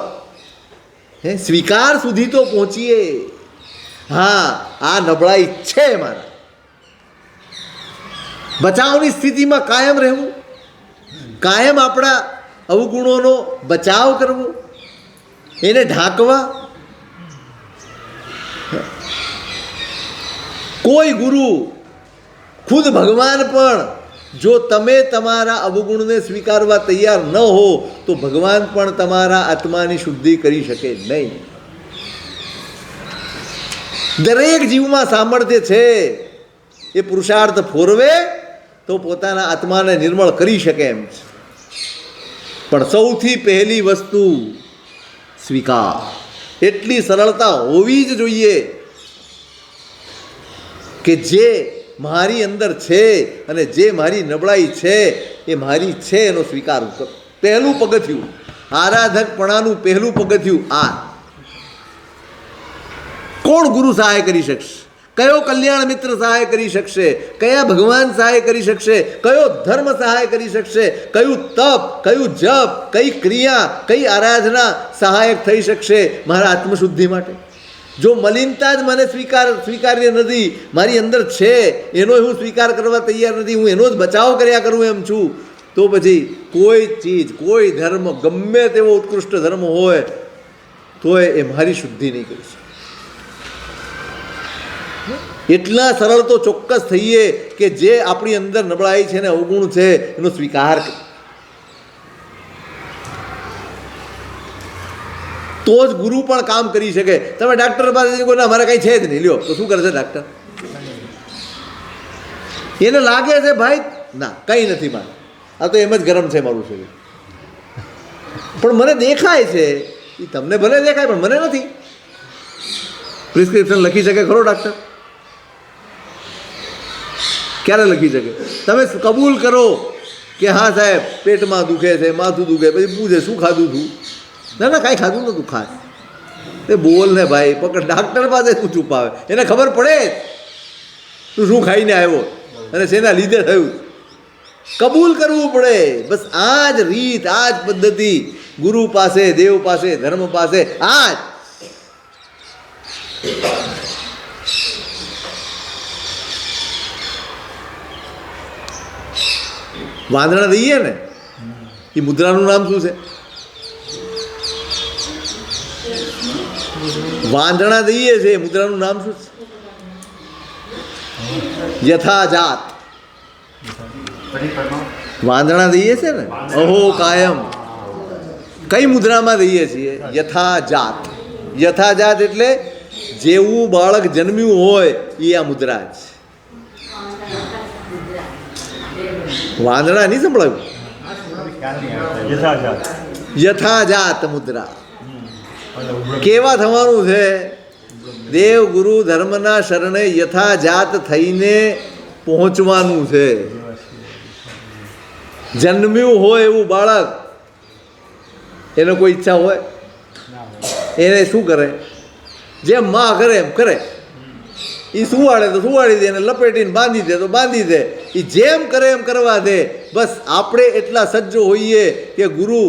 સ્વીકાર સુધી તો પહોંચીએ. હા, આ નબળાઈ છે મારા, બચાવની સ્થિતિમાં કાયમ રહેવું, કાયમ આપણા અવગુણોનો બચાવ કરવો, એને ઢાંકવા. કોઈ ગુરુ, ખુદ ભગવાન પણ જો તમે તમારા અવગુણને સ્વીકારવા તૈયાર ન હો તો ભગવાન પણ તમારા આત્માની શુદ્ધિ કરી શકે નહીં. દરેક જીવમાં સામર્થ્ય છે, એ પુરુષાર્થ ફોરવે તો પોતાના આત્માને નિર્મળ કરી શકે એમ છે. પણ સૌથી પહેલી વસ્તુ સ્વીકાર. એટલી સરળતા હોવી જ જોઈએ કે જે મારી અંદર છે અને જે મારી નબળાઈ છે એ મારી છે એનો સ્વીકાર કરો. પહેલું પગથિયું, આરાધકપણાનું પહેલું પગથિયું આ. કોણ ગુરુ સહાય કરી શકશે? કયો કલ્યાણ મિત્ર સહાય કરી શકશે, કયા ભગવાન સહાય કરી શકશે, કયો ધર્મ સહાય કરી શકશે, કયું તપ, કયું જપ, કઈ ક્રિયા, કઈ આરાધના સહાયક થઈ શકશે મારા આત્મશુદ્ધિ માટે? જો મલિનતા જ મને સ્વીકાર્ય નથી, મારી અંદર છે એનો હું સ્વીકાર કરવા તૈયાર નથી, હું એનો જ બચાવ કર્યા કરું એમ છું, તો પછી કોઈ ચીજ, કોઈ ધર્મ, ગમે તેવો ઉત્કૃષ્ટ ધર્મ હોય તોય એ મારી શુદ્ધિ નહીં કરી શકે. એટલા સરળ તો ચોક્કસ થઈએ કે જે આપણી અંદર નબળાઈ છે ને અવગુણ છે એનો સ્વીકાર કરીએ, તો જ ગુરુ પણ કામ કરી શકે. તમે ડાક્ટર પાસે કહો ના મારે કંઈ છે જ નહીં, લ્યો તો શું કરશે ડાક્ટર? એને લાગે છે ભાઈ ના કંઈ નથી મારે, આ તો એમ જ ગરમ છે મારું શરીર, પણ મને દેખાય છે. એ તમને ભલે દેખાય પણ મને નથી. પ્રિસ્ક્રિપ્શન લખી શકે ખરો ડાક્ટર? ક્યારે લખી શકે? તમે કબૂલ કરો કે હા સાહેબ પેટમાં દુખે છે, માથું દુખે, પછી પૂછે શું ખાધું છું? ના ના કાંઈ ખાધું નતું. ખાય એ બોલ ને ભાઈ, પકડ. ડાક્ટર પાસે શું છુપાવે? એને ખબર પડે તું શું ખાઈને આવ્યો અને શેના લીધે થયું. કબૂલ કરવું પડે. બસ આ જ રીત, આ જ પદ્ધતિ ગુરુ પાસે, દેવ પાસે, ધર્મ પાસે આ જ. વાંદણા દઈએ ને એ મુદ્રાનું નામ શું છે? વાંદણા દઈએ છે, મુદ્રાનું નામ શું છે? યથાજાત. વાંદણા દઈએ છે ને અહો કાયમ, કઈ મુદ્રામાં દઈએ છીએ? યથાજાત. યથાજાત એટલે જેવું બાળક જન્મ્યું હોય એ આ મુદ્રા છે. વાંદણા નહીં સંભળાયું? યથાજાત મુદ્રા. કેવા થવાનું છે? દેવ ગુરુ ધર્મના શરણે યથાજાત થઈને પહોંચવાનું છે. જન્મ્યું હોય એવું બાળક, એને કોઈ ઈચ્છા હોય? એને શું કરે? જેમ માં કરે એમ કરે. એ સુવાડે તો સુવાડી દે, એને લપેટીને બાંધી દે તો બાંધી દે. એ જેમ કરે એમ કરવા દે. બસ આપણે એટલા સજ્જ હોઈએ કે ગુરુ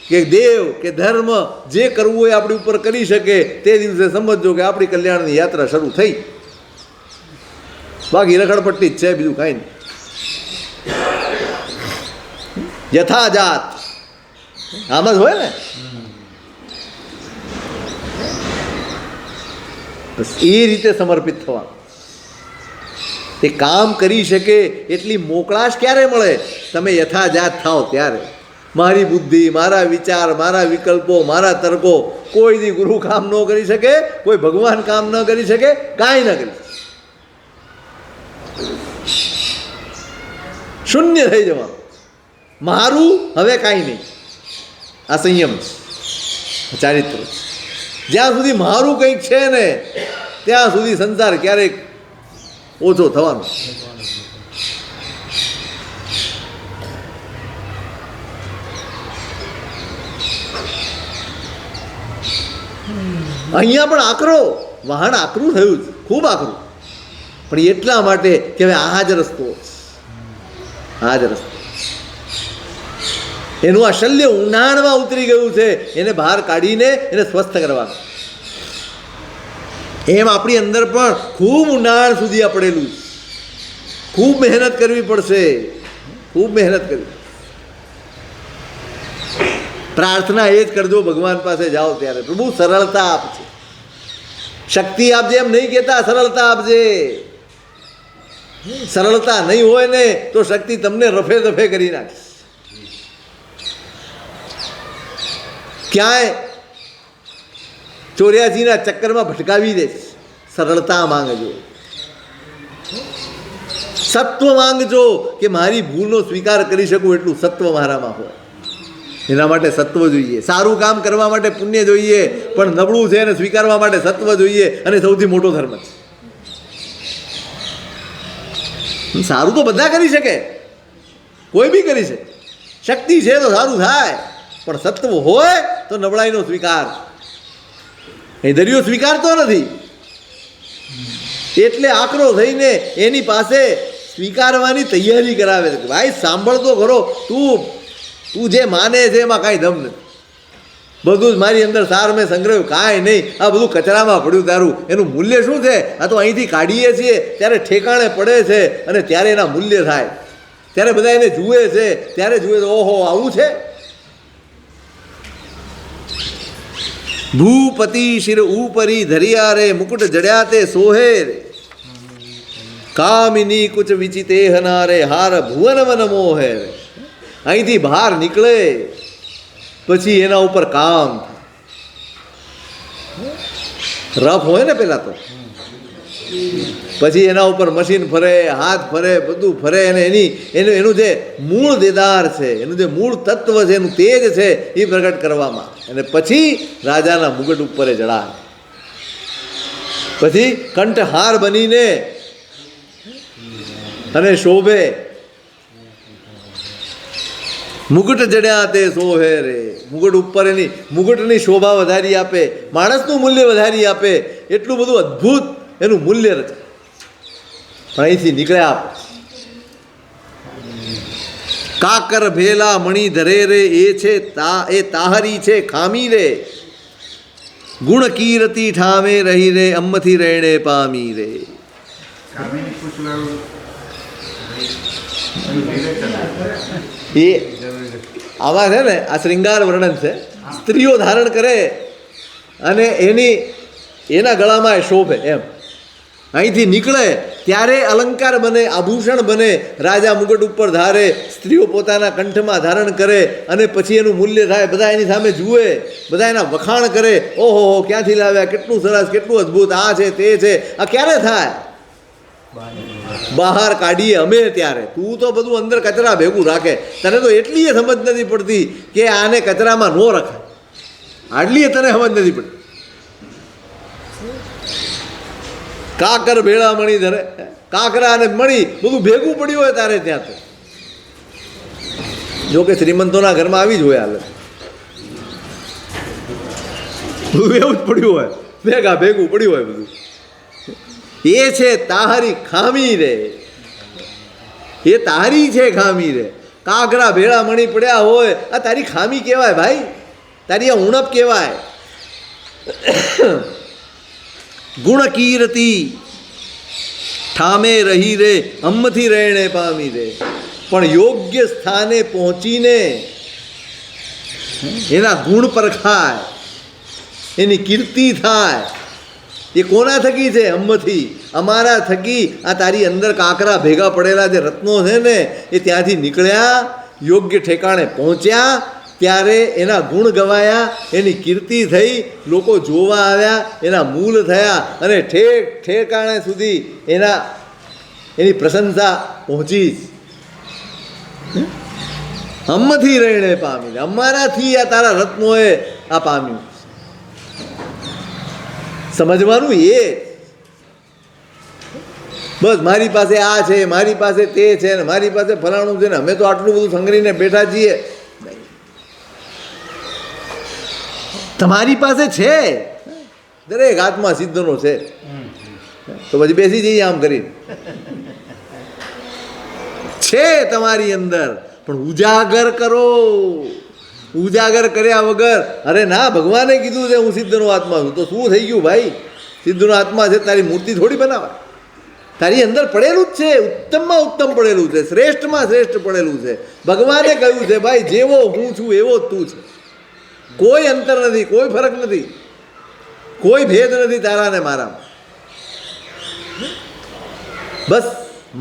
કે દેવ કે ધર્મ જે કરવું હોય આપણી ઉપર કરી શકે, તે દિવસે સમજજો કે આપણી કલ્યાણની યાત્રા શરૂ થઈ. બાકી રખડપટ્ટી જ છે, બીજું કાંઈ નહીં. યથાજાત આમ જ હોય ને. બસ એ રીતે સમર્પિત થવા. તે કામ કરી શકે એટલી મોકળાશ ક્યારે મળે? તમે યથાજાત થાઓ ત્યારે. મારી બુદ્ધિ, મારા વિચાર, મારા વિકલ્પો, મારા તર્કો, કોઈ દી ગુરુ કામ ન કરી શકે, કોઈ ભગવાન કામ ન કરી શકે, કાંઈ ન કરી શકે. શૂન્ય થઈ જવાનું. મારું હવે કાંઈ નહીં. આ સંયમ છે, ચારિત્ર. જ્યાં સુધી મારું કંઈક છે ને ત્યાં સુધી સંસાર ક્યારેક ઓછો થવાનો. અહીંયા પણ આકરો વહાણ આકરું થયું છે, ખૂબ આકરું, પણ એટલા માટે કે હવે આ જ રસ્તો, આ જ રસ્તો. એનું આ શલ્ય ઊંડાણમાં ઉતરી ગયું છે, એને બહાર કાઢીને એને સ્વસ્થ કરવાનું. એમ આપણી અંદર પણ ખૂબ ઊંડાણ સુધી આ પડેલું, ખૂબ મહેનત કરવી પડશે, ખૂબ મહેનત કરવી. પ્રાર્થના એ જ કરજો ભગવાન પાસે જાઓ ત્યારે, પ્રભુ સરળતા આપજે, શક્તિ આપજે એમ નહીં કહેતા, સરળતા આપજે. સરળતા નહીં હોય ને તો શક્તિ તમને રફે દફે કરી નાખે. ક્યાંય 84ના ચક્કરમાં ભટકાવી દે. સરળતા માંગજો, સત્વ માંગજો કે મારી ભૂલનો સ્વીકાર કરી શકું એટલું સત્વ મારામાં હોય. એના માટે સત્વ જોઈએ. સારું કામ કરવા માટે પુણ્ય જોઈએ, પણ નબળું છે એને સ્વીકારવા માટે સત્વ જોઈએ, અને સૌથી મોટો ધર્મ છે. સારું તો બધા કરી શકે, કોઈ બી કરી શકે, શક્તિ છે તો સારું થાય, પણ સત્વ હોય તો નબળાઈનો સ્વીકાર. એ દરિયો સ્વીકારતો નથી. એટલે આકરો થઈને એની પાસે સ્વીકારવાની તૈયારી કરાવે છે. ભાઈ સાંભળતો ખરો, તું જે માને છે એમાં કાંઈ દમ નથી. બધું જ મારી અંદર સાર મેં સંગ્રહ, કાંઈ નહીં, આ બધું કચરામાં પડ્યું તારું. એનું મૂલ્ય શું છે? આ તો અહીંથી કાઢીએ છીએ ત્યારે ઠેકાણે પડે છે અને ત્યારે એના મૂલ્ય થાય. ત્યારે બધા એને જુએ છે, ત્યારે જુએ છે ઓહો આવું છે. ભૂપતિ શિર ઉપરી ધરિયા રે, મુકુટ જડ્યા તે સોહે રે. કામિની કુચ વિચિતે હનારે, હાર ભુવન વન મોહે રે. અહીંથી બહાર નીકળે પછી એના ઉપર કામ રફ હોય ને પેલા તો, પછી એના ઉપર મશીન ફરે, હાથ ફરે, બધું ફરે અને એનું જે મૂળ દેદાર છે, એનું જે મૂળ તત્વ છે, એનું તેજ છે એ પ્રગટ કરવામાં, અને પછી રાજાના મુગટ ઉપર જડાય. પછી કંઠહાર બનીને અને શોભે. મુગટ જડ્યા તે સોહે રે. મુગટ ઉપર એની મુગટની શોભા વધારી આપે, માણસનું મૂલ્ય વધારી આપે, એટલું બધું અદ્ભુત એનું મૂલ્ય રચે. પણ અહીંથી નીકળ્યા કાકર ભેલા મણી ધરે રે, એ તાહરી છે ખામી રે. ગુણ કીર્તિ ઠામે રહી રે, અમ્મથી રેણે પામી રે. એ આમાં છે ને આ શ્રૃંગાર વર્ણન છે. સ્ત્રીઓ ધારણ કરે અને એના ગળામાં શોભે એમ. અહીંથી નીકળે ત્યારે અલંકાર બને, આભૂષણ બને. રાજા મુગટ ઉપર ધારે, સ્ત્રીઓ પોતાના કંઠમાં ધારણ કરે અને પછી એનું મૂલ્ય થાય. બધા એની સામે જુએ, બધા એના વખાણ કરે, ઓહો ક્યાંથી લાવ્યા, કેટલું સરસ, કેટલું અદ્ભુત, આ છે તે છે. આ ક્યારે થાય? બહાર કાઢીએ અમે ત્યારે. તું તો બધું અંદર કચરા ભેગું રાખે. તને તો એટલી સમજ નથી પડતી કે આને કચરામાં ન રખાય. આટલી તને સમજ નથી પડતી. કાકર ભેળા મણી ધરે, કાકરા અને મણી બધું ભેગું પડ્યું હોય તારે ત્યાં તો. જો કે શ્રીમંતોના ઘરમાં આવી જ હોય હાલ, બધું એવું જ પડ્યું હોય, ભેગું પડ્યું હોય બધું. એ છે તાહરી ખામી રે, એ તારી છે ખામી રે. કાકરા ભેળા મણી પડ્યા હોય, આ તારી ખામી કહેવાય ભાઈ, તારી આ ઉણપ કહેવાય. ગુણ કીર્તિ ઠામે રહી રે, અમ્મથી રહેણે પામી રે. પણ યોગ્ય સ્થાને પહોંચીને એના ગુણ પરખાય, એની કીર્તિ થાય. એ કોના થકી છે? અમ્મથી, અમારા થકી. આ તારી અંદર કાકરા ભેગા પડેલા જે રત્નો છે ને એ ત્યાંથી નીકળ્યા, યોગ્ય ઠેકાણે પહોંચ્યા, ત્યારે એના ગુણ ગવાયા, એની કીર્તિ થઈ, લોકો જોવા આવ્યા, એના મૂલ થયા અને ઠેકાણે સુધી એની પ્રશંસા પહોંચી. અમ્મથી રહીને પામી, અમારાથી આ તારા રત્નોએ આ પામ્યું. સમજવાનું એ બસ મારી પાસે આ છે, મારી પાસે તે છે ને મારી પાસે ફલાણું છે ને અમે તો આટલું બધું સંગ્રહીને બેઠા છીએ. તમારી પાસે છે, દરેક હાથમાં સિદ્ધનો છે, તો પછી બેસી જઈએ આમ કરીને. છે તમારી અંદર, પણ ઉજાગર કરો. ઉજાગર કર્યા વગર, અરે ના ભગવાને કીધું છે હું સિદ્ધનો આત્મા છું, તો શું થઈ ગયું ભાઈ? સિદ્ધનો આત્મા છે, તારી મૂર્તિ થોડી બનાવાય. તારી અંદર પડેલું જ છે, ઉત્તમમાં ઉત્તમ પડેલું છે, શ્રેષ્ઠમાં શ્રેષ્ઠ પડેલું છે. ભગવાને કહ્યું છે ભાઈ જેવો હું છું એવો જ તું છે. કોઈ અંતર નથી, કોઈ ફરક નથી, કોઈ ભેદ નથી તારા ને મારામાં. બસ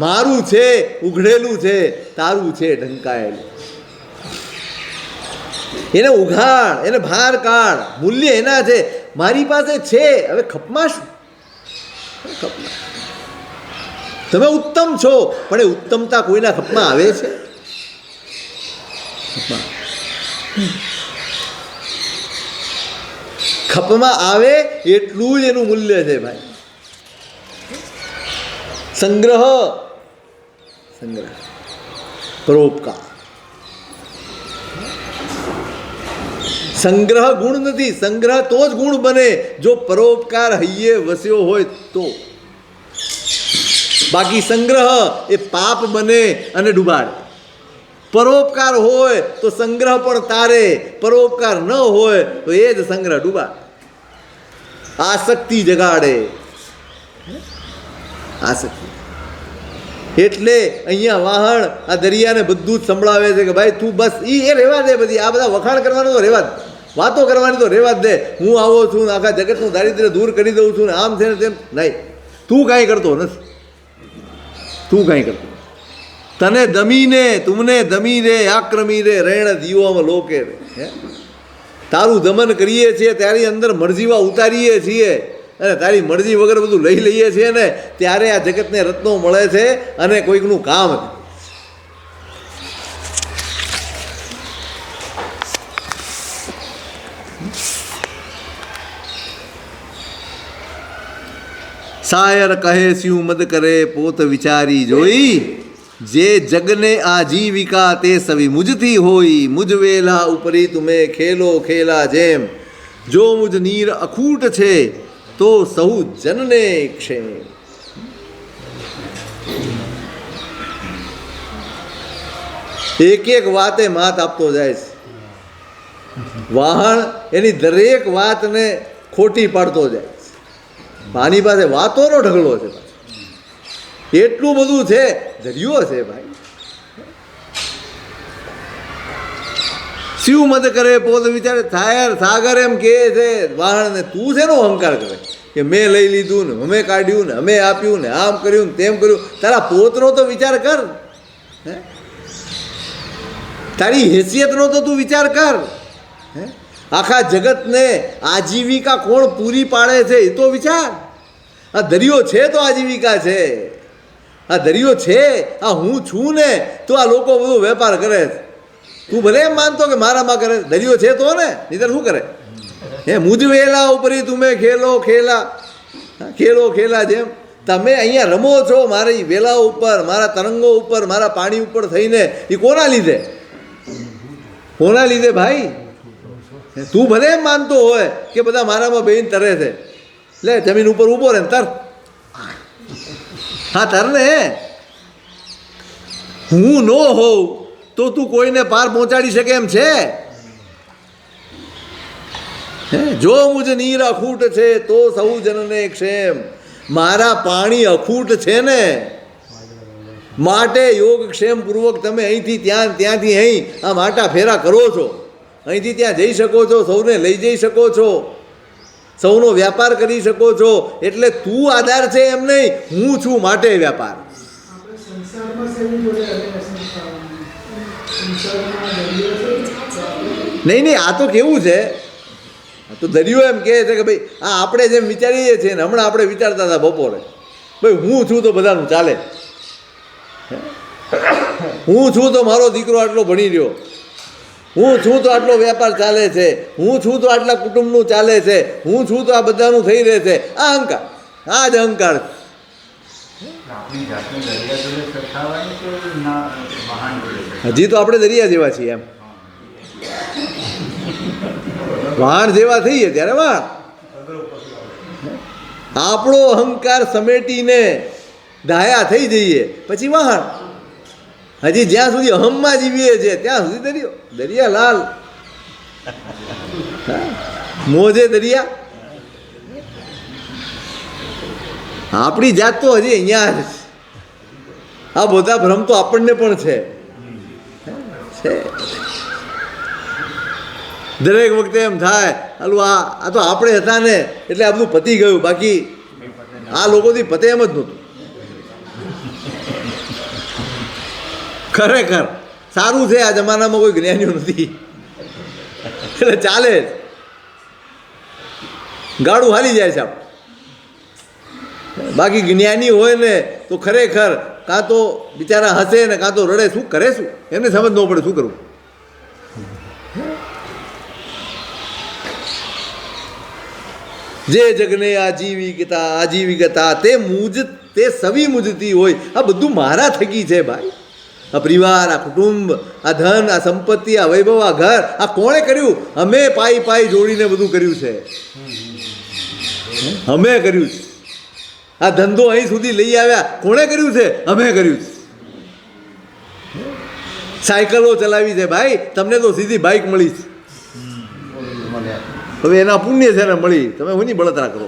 મારું છે ઉઘડેલું છે, તારું છે ઢંકાયેલું. એને ઉઘાડ, એને બહાર કાઢ. મૂલ્ય એના છે, મારી પાસે છે. હવે ખપમાં શું? ખપમાં તમે ઉત્તમ છો, પણ એ ઉત્તમતા કોઈના ખપમાં આવે છે? ખપમાં આવે એટલું જ એનું મૂલ્ય છે ભાઈ. સંગ્રહ પરોપકાર. સંગ્રહ ગુણ નથી, સંગ્રહ તો જ ગુણ બને જો પરોપકાર હૈયે વસ્યો હોય તો. બાકી સંગ્રહ એ પાપ બને અને ડૂબાડે. પરોપકાર હોય તો સંગ્રહ પણ તારે, પરોપકાર ન હોય તો એ જ સંગ્રહ ડૂબાડે, આસક્તિ જગાડે. આસક્તિ એટલે અહીંયા વાહણ આ દરિયાને બધું જ સંભળાવે છે કે ભાઈ તું બસ એ રહેવા દે, બધી આ બધા વખાણ કરવાનું તો રહેવા દે, વાતો કરવાની તો રહેવા જ દે. હું આવો છું ને આખા જગતનું દારિદ્ર્ય દૂર કરી દઉં છું ને આમ છે ને તેમ. નહીં, તું કાંઈ કરતો નથી, તું કાંઈ કરતો. તને દમીને તુમને દમી રે આક્રમી રે રેણ દીવોમાં લોકે રે. તારું દમન કરીએ છીએ, તારી અંદર મરજીવા ઉતારીએ છીએ અને તારી મરજી વગર બધું લઈ લઈએ છીએ ને ત્યારે આ જગતને રત્નો મળે છે અને કોઈકનું કામ. સાયર કહે સ્યું મદ કરે પોત વિચારી જોઈ, જે જગને આજીવિકા તે સવી મુજથી હોઈ. મુજ વેલા ઉપરી તુમે ખેલો ખેલા જેમ, જો મુજ નીર અખૂટ છે તો સહુ જનને ક્ષેમ. એક એક વાતે માત આપતો જાય છે. વાહણ એની દરેક વાતને ખોટી પાડતો જાય છે. આની પાસે વાતોનો ઢગલો છે, એટલું બધું છે, દરિયો છે ભાઈ. શિવ મદ કરે પોત વિચારે થાય સાગર એમ કે છે વાહણને, તું શેનો અહંકાર કરે કે મેં લઈ લીધું ને અમે કાઢ્યું ને અમે આપ્યું ને આમ કર્યું ને તેમ કર્યું. તારા પોતનો તો વિચાર કર, તારી હેસિયતનો તો તું વિચાર કર. આખા જગતને આજીવિકા કોણ પૂરી પાડે છે એ તો વિચાર. આ દરિયો છે તો આજીવિકા છે, આ દરિયો છે, આ હું છું ને તો આ લોકો બધું વેપાર કરે છે. તું ભલે એમ માનતો કે મારામાં કરે, દરિયો છે તો ને, નહીંતર શું કરે? મુજ વેલા ઉપરી તુમે ખેલો ખેલા, ખેલો ખેલા જેમ. તમે અહીંયા રમો છો મારી વેલા ઉપર, મારા તરંગો ઉપર, મારા પાણી ઉપર થઈને. એ કોના લીધે? કોના લીધે ભાઈ? તું ભલે એમ માનતો હોય કે બધા મારામાં બેન તરે છે, લે જમીન ઉપર ઊભો રહે તર. હા તર ને. હું ન હોઉં તો તું કોઈને પાર પહોંચાડી શકે એમ છે? જો મુજ નીર અખૂટ છે તો સૌ જનને ક્ષેમ. મારા પાણી અખૂટ છે ને માટે યોગક્ષેમ પૂર્વક તમે અહીંથી ત્યાં, ત્યાંથી અહીં આ માટા ફેરા કરો છો. અહીંથી ત્યાં જઈ શકો છો, સૌને લઈ જઈ શકો છો, સૌનો વ્યાપાર કરી શકો છો. એટલે તું આધાર છે એમ નહીં, હું છું માટે વ્યાપાર. નહીં નહીં, આ તો કેવું છે, તો દરિયો એમ કહે છે કે ભાઈ આ આપણે જેમ વિચારીએ છીએ ને, હમણાં આપણે વિચારતા હતા બપોરે, ભાઈ હું છું તો બધાનું ચાલે, હું છું તો મારો દીકરો આટલો ભણી રહ્યો, હું છું તો આટલો વેપાર ચાલે છે, હું છું તો આટલા કુટુંબનું ચાલે છે, હું છું તો આ બધાનું થઈ રહે છે. આ અહંકાર, આ જ અહંકાર. હજી તો આપણે દરિયા જેવા છીએ એમ, વાહણ જેવા થઈએ ત્યારે વાહ આપણો અહંકાર સમેટીને ડાયા થઈ જઈએ પછી વાહણ. હજી જ્યાં સુધી અહમમાં જીવીએ છીએ ત્યાં સુધી દરિયો, દરિયા લાલ મોજે દરિયા. આપણી જાત તો હજી અહીંયા જ. આ બધા ભ્રમ તો આપણને પણ છે. દરેક વખતે એમ થાય હાલું આ તો આપણે હતા ને એટલે આ બધું પતી ગયું, બાકી આ લોકોથી પતે એમ જ નહોતું. ખરેખર સારું છે આ જમાનામાં કોઈ જ્ઞાનીઓ નથી એટલે ચાલે જ, ગાડું હાલી જાય છે. બાકી જ્ઞાની હોય ને તો ખરેખર કાં તો બિચારા હસે ને કાં તો રડે. શું કરે, શું એમને સમજ ન પડે શું કરવું. જે જગને આજીવિકતા તે સવી મુજતી હોય. આ બધું મારા થકી છે ભાઈ. આ પરિવાર, આ કુટુંબ, આ ધન, આ સંપત્તિ, આ વૈભવ, આ ઘર, આ કોણે કર્યું? અમે પાઈ જોડીને બધું કર્યું છે, અમે કર્યું છે. આ ધંધો અહીં સુધી લઈ આવ્યા કોણે કર્યું છે? અમે કર્યું છે. સાયકલો ચલાવી છે ભાઈ, તમને તો સીધી બાઇક મળી છે. હવે એના પુણ્ય છે ને મળી, તમે હું ની બળતરા કરો.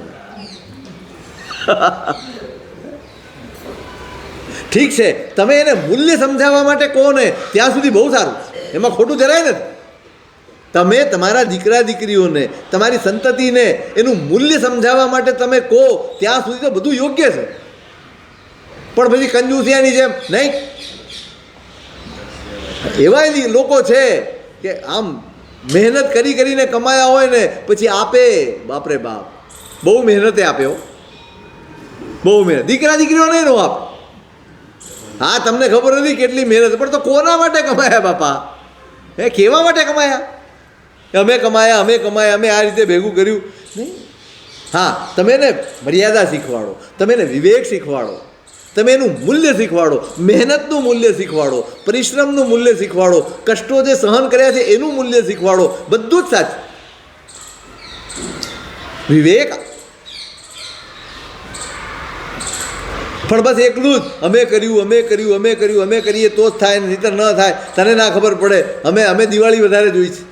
ઠીક છે, તમે એને મૂલ્ય સમજાવવા માટે કહો ને ત્યાં સુધી બહુ સારું, એમાં ખોટું જરાય નથી. તમે તમારા દીકરા દીકરીઓને, તમારી સંતતિને એનું મૂલ્ય સમજાવવા માટે તમે કહો ત્યાં સુધી તો બધું યોગ્ય છે. પણ પછી કંજૂસિયાની જેમ નહીં. એવા લોકો છે કે આમ મહેનત કરી કરીને કમાયા હોય ને પછી આપે, બાપરે બાપ, બહુ મહેનતે આપ્યો, બહુ મહેનત. દીકરા દીકરીઓ નહીં નો આપ. હા, તમને ખબર નથી કેટલી મહેનત, પણ તો કોના માટે કમાયા બાપા? હે, કેવા માટે કમાયા? અમે કમાયા, અમે કમાયા, અમે આ રીતે ભેગું કર્યું નહીં. હા, તમે એને મર્યાદા શીખવાડો, તમે એને વિવેક શીખવાડો, તમે એનું મૂલ્ય શીખવાડો, મહેનતનું મૂલ્ય શીખવાડો, પરિશ્રમનું મૂલ્ય શીખવાડો, કષ્ટો જે સહન કર્યા છે એનું મૂલ્ય શીખવાડો, બધું જ સાચું. વિવેક. પણ બસ એકલું જ અમે કર્યું, અમે કર્યું, અમે કર્યું, અમે કરીએ તો જ થાય, નહીંતર ન થાય. તને ના ખબર પડે, અમે દિવાળી વધારે જોઈ છે.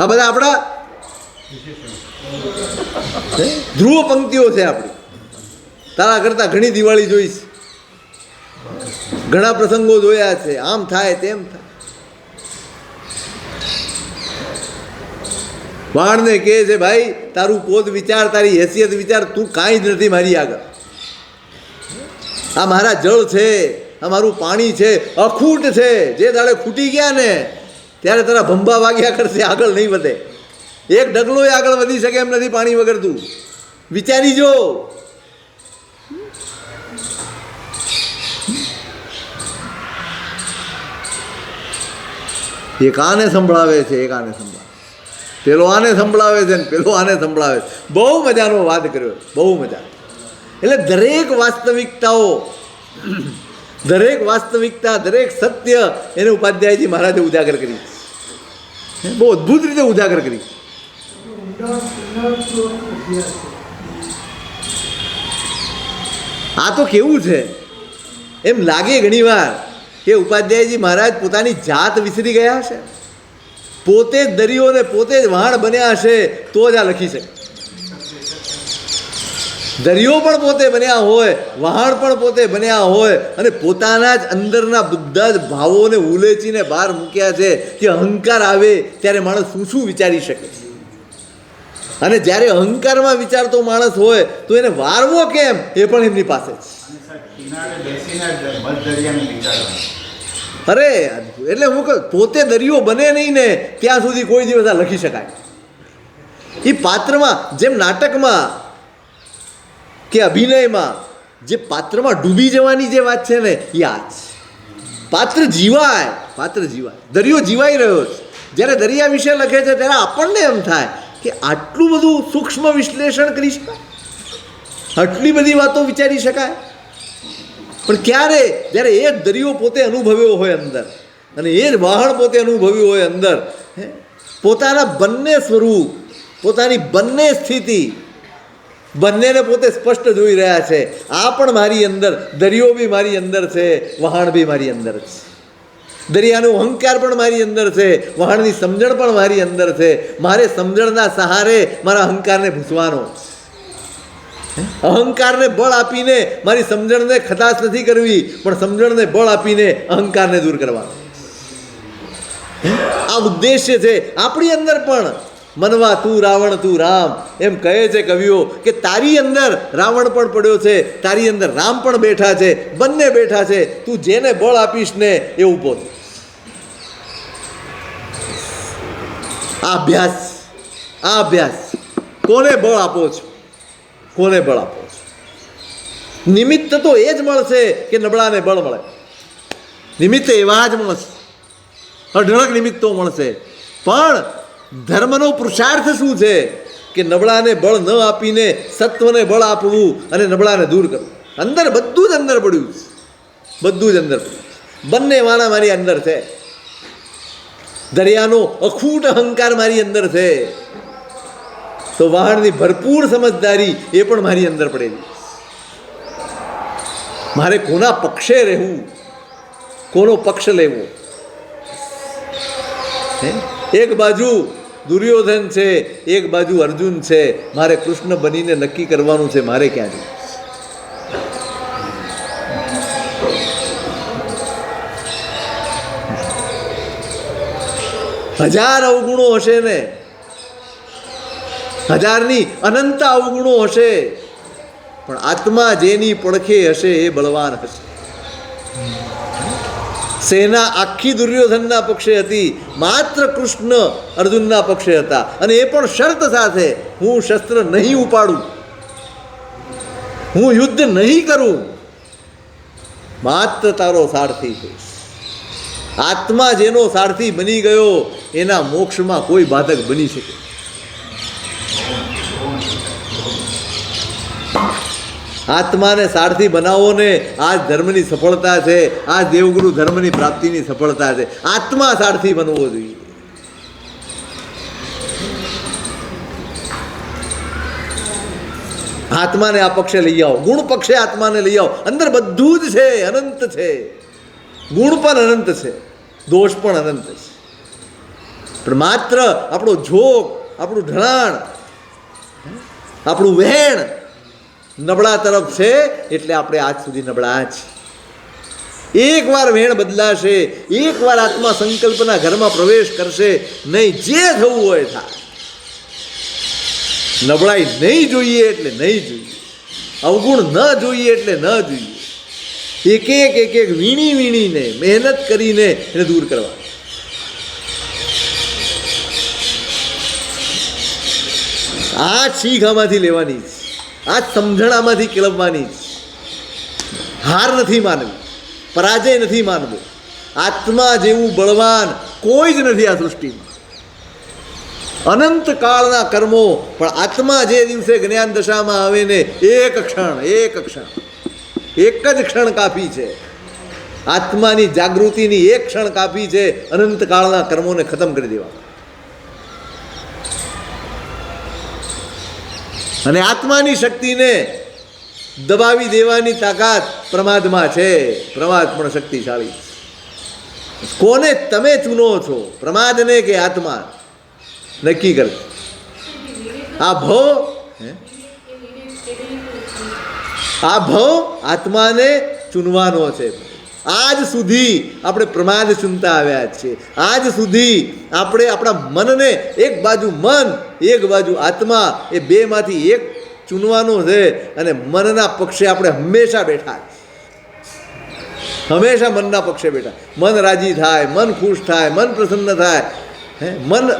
આ બધા આપણા ધ્રુવ પંક્તિઓ છે આપણી. તારા કરતાં ઘણી દિવાળી જોઈ છે, ઘણા પ્રસંગો જોયા છે, આમ થાય તેમ થાય. વાણને કહે છે ભાઈ તારું પોત વિચાર, તારી હેસિયત વિચાર, તું કાંઈ જ નથી મારી આગળ. આ મારા જળ છે, આ મારું પાણી છે, અખૂટ છે. જે દાડે ખૂટી ગયા ને ત્યારે તારા ભંભા વાગ્યા કરશે, આગળ નહીં વધે. એક ડગલોય આગળ વધી શકે એમ નથી પાણી વગર. તું વિચારી જો. એક આને સંભળાવે છે, એક આને સંભળાવે, પેલો આને સંભળાવે છે ને પેલો આને સંભળાવે છે. બહુ મજાનો વાત કર્યો, બહુ મજા. એટલે દરેક વાસ્તવિકતાઓ, દરેક વાસ્તવિકતા, દરેક સત્ય એને ઉપાધ્યાયજી મહારાજે ઉજાગર કરી, બહુ અદ્ભુત રીતે ઉજાગર કરી. આ તો કેવું છે એમ લાગે ઘણીવાર કે ઉપાધ્યાયજી મહારાજ પોતાની જાત વિસરી ગયા હશે, પોતે જ દરિયો ને પોતે જ વહાણ બન્યા હશે તો જ આ લખી શકે. દરિયો પણ પોતે બન્યા હોય, વહાણ પણ પોતે બન્યા હોય, અને પોતાના જ અંદરના બધા જ ભાવોને ઉલેચીને બહાર મૂક્યા છે કે અહંકાર આવે ત્યારે માણસ શું શું વિચારી શકે. અને જ્યારે અહંકારમાં વિચારતો માણસ હોય તો એને વારવો કેમ એ પણ એમની પાસે છે. અરે એટલે હું કહું, પોતે દરિયો બને નહીં ને ત્યાં સુધી કોઈ દિવસ આ લખી શકાય. એ પાત્રમાં, જેમ નાટકમાં કે અભિનયમાં જે પાત્રમાં ડૂબી જવાની જે વાત છે ને એ આ જ. પાત્ર જીવાય, પાત્ર જીવાય, દરિયો જીવાઈ રહ્યો છે. જ્યારે દરિયા વિશે લખે છે ત્યારે આપણને એમ થાય કે આટલું બધું સૂક્ષ્મ વિશ્લેષણ કરી શકાય, આટલી બધી વાતો વિચારી શકાય. પણ ક્યારે? જ્યારે એ જ દરિયો પોતે અનુભવ્યો હોય અંદર, અને એ જ વહાણ પોતે અનુભવ્યું હોય અંદર, પોતાના બંને સ્વરૂપ, પોતાની બંને સ્થિતિ, બંનેને પોતે સ્પષ્ટ જોઈ રહ્યા છે. આ પણ મારી અંદર, દરિયો બી મારી અંદર છે, વહાણ બી મારી અંદર છે. દરિયાનો અહંકાર પણ મારી અંદર છે, વહાણની સમજણ પણ મારી અંદર છે. મારે સમજણના સહારે મારા અહંકારને ભૂસવાનો, અહંકારને બળ આપીને મારી સમજણને ખટાશ નથી કરવી, પણ સમજણને બળ આપીને અહંકારને દૂર કરવાનો. આ ઉદ્દેશ્ય છે આપણી અંદર પણ. મનવા તું રાવણ તું રામ, એમ કહે છે કવિઓ કે તારી અંદર રાવણ પણ પડ્યો છે, તારી અંદર રામ પણ બેઠા છે, બંને બેઠા છે. તું જેને બળ આપીશ ને એ ઊભો છે. આ અભ્યાસ, આ અભ્યાસ. કોને બળ આપો છો? કોને બળ આપો છો? નિમિત્ત તો એ જ મળશે કે નબળાને બળ મળે. નિમિત્ત એવા જ મળશે, અઢળક નિમિત્તો મળશે. પણ ધર્મનો પુરુષાર્થ શું છે કે નબળાને બળ ન આપીને સત્વને બળ આપવું અને નબળાને દૂર કરવું. અંદર બધું જ અંદર પડ્યું છે, બધું જ અંદર પડ્યું. બંને વાળા મારી અંદર છે. દરિયાનો અખૂટ અહંકાર મારી અંદર છે, તો વહાણની ભરપૂર સમજદારી એ પણ મારી અંદર પડેલી. મારે કોના પક્ષે રહેવું, કોનો પક્ષ લેવો. એક બાજુ દુર્યોધન છે, એક બાજુ અર્જુન છે. મારે કૃષ્ણ બનીને નક્કી કરવાનું છે મારે ક્યાં જવું. હજાર અવગુણો હશે ને, હજારની અનંત અવગુણો હશે, પણ આત્મા જેની પડખે હશે એ બળવાન હશે. સેના આખી દુર્યોધનના પક્ષે હતી, માત્ર કૃષ્ણ અર્જુનના પક્ષે હતા, અને એ પણ શરત સાથે, હું શસ્ત્ર નહીં ઉપાડું, હું યુદ્ધ નહીં કરું, માત્ર તારો સારથી થઈશ. આત્મા જેનો સારથી બની ગયો એના મોક્ષમાં કોઈ બાધક બની શકે. આત્માને સારથી બનાવો ને, આ ધર્મની સફળતા છે, આ દેવગુરુ ધર્મની પ્રાપ્તિની સફળતા છે. આત્મા સારથી બનવો જોઈએ. આત્માને આ પક્ષે લઈ આવો, ગુણ પક્ષે આત્માને લઈ આવો. અંદર બધું જ છે, અનંત છે. ગુણ પણ અનંત છે, દોષ પણ અનંત છે. પણ માત્ર આપણો જોગ, આપણું ઢળાણ, આપણું વહેણ નબળા તરફ છે, એટલે આપણે આજ સુધી નબળા છીએ. એકવાર વહેણ બદલાશે, એકવાર આત્મા સંકલ્પના ઘરમાં પ્રવેશ કરશે, નહીં જે થવું હોય થાય. નબળાઈ નહીં જોઈએ એટલે નહીં જોઈએ, અવગુણ ન જોઈએ એટલે ન જોઈએ. એક એક વીણીને મહેનત કરીને એને દૂર કરવા. આ શીખ આમાંથી લેવાની છે, આ સમજણામાંથી કેળવવાની છે. હાર નથી માનવી, પરાજય નથી માનવો. આત્મા જેવું બળવાન કોઈ જ નથી આ સૃષ્ટિમાં. અનંત કાળના કર્મો, પણ આત્મા જે દિવસે જ્ઞાન દશામાં આવે ને, એક ક્ષણ એક જ ક્ષણ કાફી છે. આત્માની જાગૃતિની એક ક્ષણ કાફી છે અનંત કાળના કર્મોને ખતમ કરી દેવા. અને આત્માની શક્તિને દબાવી દેવાની તાકાત પ્રમાદમાં છે. પ્રમાદ પણ શક્તિશાળી. કોને તમે ચૂનો છો, પ્રમાદને કે આત્મા? નક્કી કર. આ ભવ આત્માને ચૂનવાનો છે. આજ સુધી આપણે પ્રમાદ ચૂનતા આવ્યા છીએ. આજ સુધી આપણે આપણા મનને એક બાજુ મન, એક બાજુ આત્મા, એ બેમાંથી એક ચૂનવાનો છે. અને મનના પક્ષે આપણે હંમેશા બેઠા, હંમેશા મનના પક્ષે બેઠા. મન રાજી થાય, મન ખુશ થાય, મન પ્રસન્ન થાય,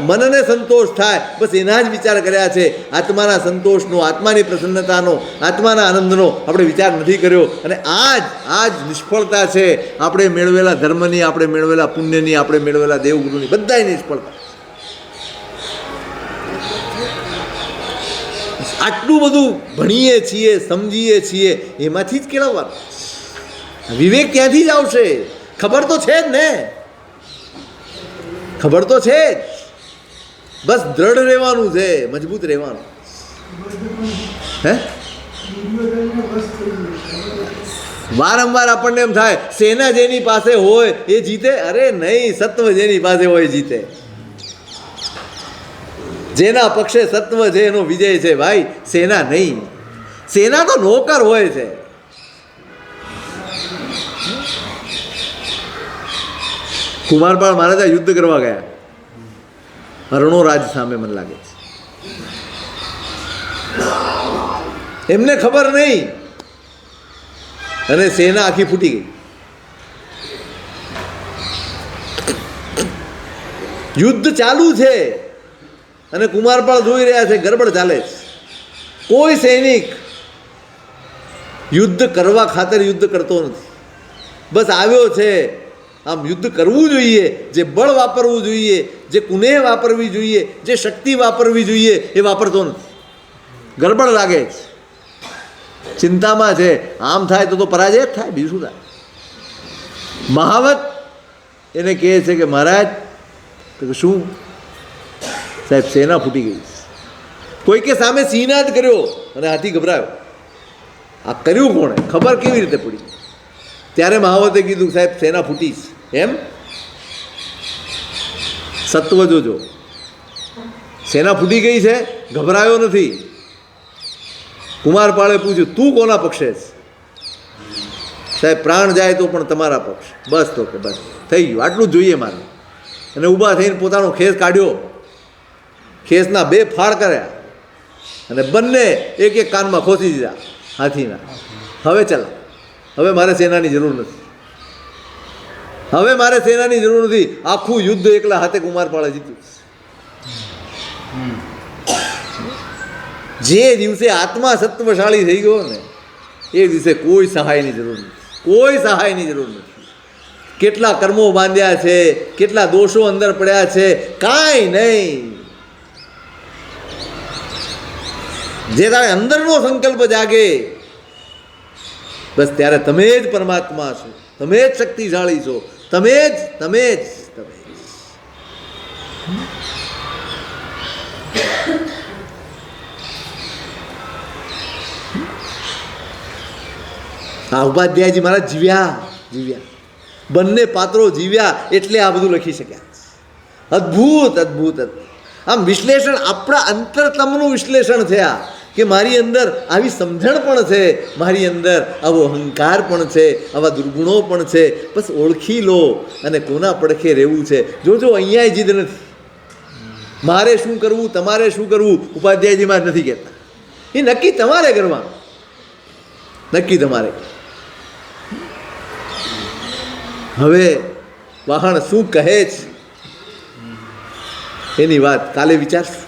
મનને સંતોષ થાય, બસ એના જ વિચાર કર્યા છે. આત્માના સંતોષનો, આત્માની પ્રસન્નતાનો, આત્માના આનંદનો આપણે વિચાર નથી કર્યો. અને આ જ નિષ્ફળતા છે આપણે મેળવેલા ધર્મની, આપણે મેળવેલા પુણ્યની, આપણે મેળવેલા દેવગુરુની, બધાય નિષ્ફળતા. આટલું બધું ભણીએ છીએ, સમજીએ છીએ, એમાંથી જ કેળવવાનું. વિવેક ત્યાંથી જ આવશે. ખબર તો છે જ ને, ખબર તો છે જ. બસ દ્રઢ રહેવાનું છે, મજબૂત રહેવાનું. વારંવાર આપણને એમ થાય સેના જેની પાસે હોય એ જીતે. અરે નહીં, સત્વ જેની પાસે હોય જીતે. જેના પક્ષે સત્વ છે એનો વિજય છે ભાઈ, સેના નહીં. સેના તો નોકર હોય છે. કુમારપાળ મહારાજા યુદ્ધ કરવા ગયા હરણો રાજ સામે, મને લાગે છે. એમને ખબર નહીં, અને સેના આખી ફૂટી ગઈ. યુદ્ધ ચાલુ છે અને કુમારપાળ જોઈ રહ્યા છે ગડબડ ચાલે છે. કોઈ સૈનિક યુદ્ધ કરવા ખાતર યુદ્ધ કરતો નથી. બસ આવ્યો છે, આમ યુદ્ધ કરવું જોઈએ, જે બળ વાપરવું જોઈએ, જે કુનેહ વાપરવી જોઈએ, જે શક્તિ વાપરવી જોઈએ, એ વાપરતો નથી. ગડબડ લાગે છે, ચિંતામાં છે. આમ થાય તો પરાજય જ થાય, બીજું શું થાય? મહાવત એને કહે છે કે મહારાજ, તો શું સાહેબ, સેના ફૂટી ગઈ. કોઈકે સામે સિંહનાદ કર્યો અને હાથી ગભરાયો. આ કર્યું કોણે? ખબર કેવી રીતે પડી? ત્યારે મહાવતે કીધું, સાહેબ સેના ફૂટી છે. એમ? સત્વ જોજો, સેના ફૂટી ગઈ છે, ગભરાયો નથી. કુમારપાળે પૂછ્યું, તું કોના પક્ષે છે? સાહેબ પ્રાણ જાય તો પણ તમારા પક્ષ. બસ તો કે બસ થઈ ગયું, આટલું જ જોઈએ મારે. અને ઊભા થઈને પોતાનો ખેસ કાઢ્યો, ખેસના 2 ફાળ કર્યા અને બંને એક એક કાનમાં ખોસી દીધા હાથીના. હવે ચાલ, હવે મારે સેનાની જરૂર નથી, હવે મારે સેનાની જરૂર નથી. આખું યુદ્ધ એકલા હાથે કુમારપાળે જીત્યું. જે દિવસે આત્મા સત્વશાળી થઈ ગયો ને એ દિવસે કોઈ સહાયની જરૂર નથી, કોઈ સહાયની જરૂર નથી. કેટલા કર્મો બાંધ્યા છે, કેટલા દોષો અંદર પડ્યા છે, કાંઈ નહીં. જે તારે અંદરનો સંકલ્પ જાગે બસ ત્યારે તમે જ પરમાત્મા છો, તમે જ શક્તિશાળી છો, તમે જ તમે જ તમે જ. આ ઉપાધ્યાયજી મહારાજ જીવ્યા, બંને પાત્રો જીવ્યા એટલે આ બધું લખી શક્યા. અદ્ભુત અદ્ભુત અદ્ભુત. આમ વિશ્લેષણ આપણા અંતરતમનું વિશ્લેષણ થયા કે મારી અંદર આવી સમજણ પણ છે, મારી અંદર આવો અહંકાર પણ છે, આવા દુર્ગુણો પણ છે. બસ ઓળખી લો અને કોના પડખે રહેવું છે. જોજો અહીંયા જીદ નથી. મારે શું કરવું, તમારે શું કરવું ઉપાધ્યાયજીમાં જ નથી કહેતા. એ નક્કી તમારે કરવાનું, નક્કી તમારે. હવે વાહણ શું કહે છે એની વાત કાલે વિચારશું.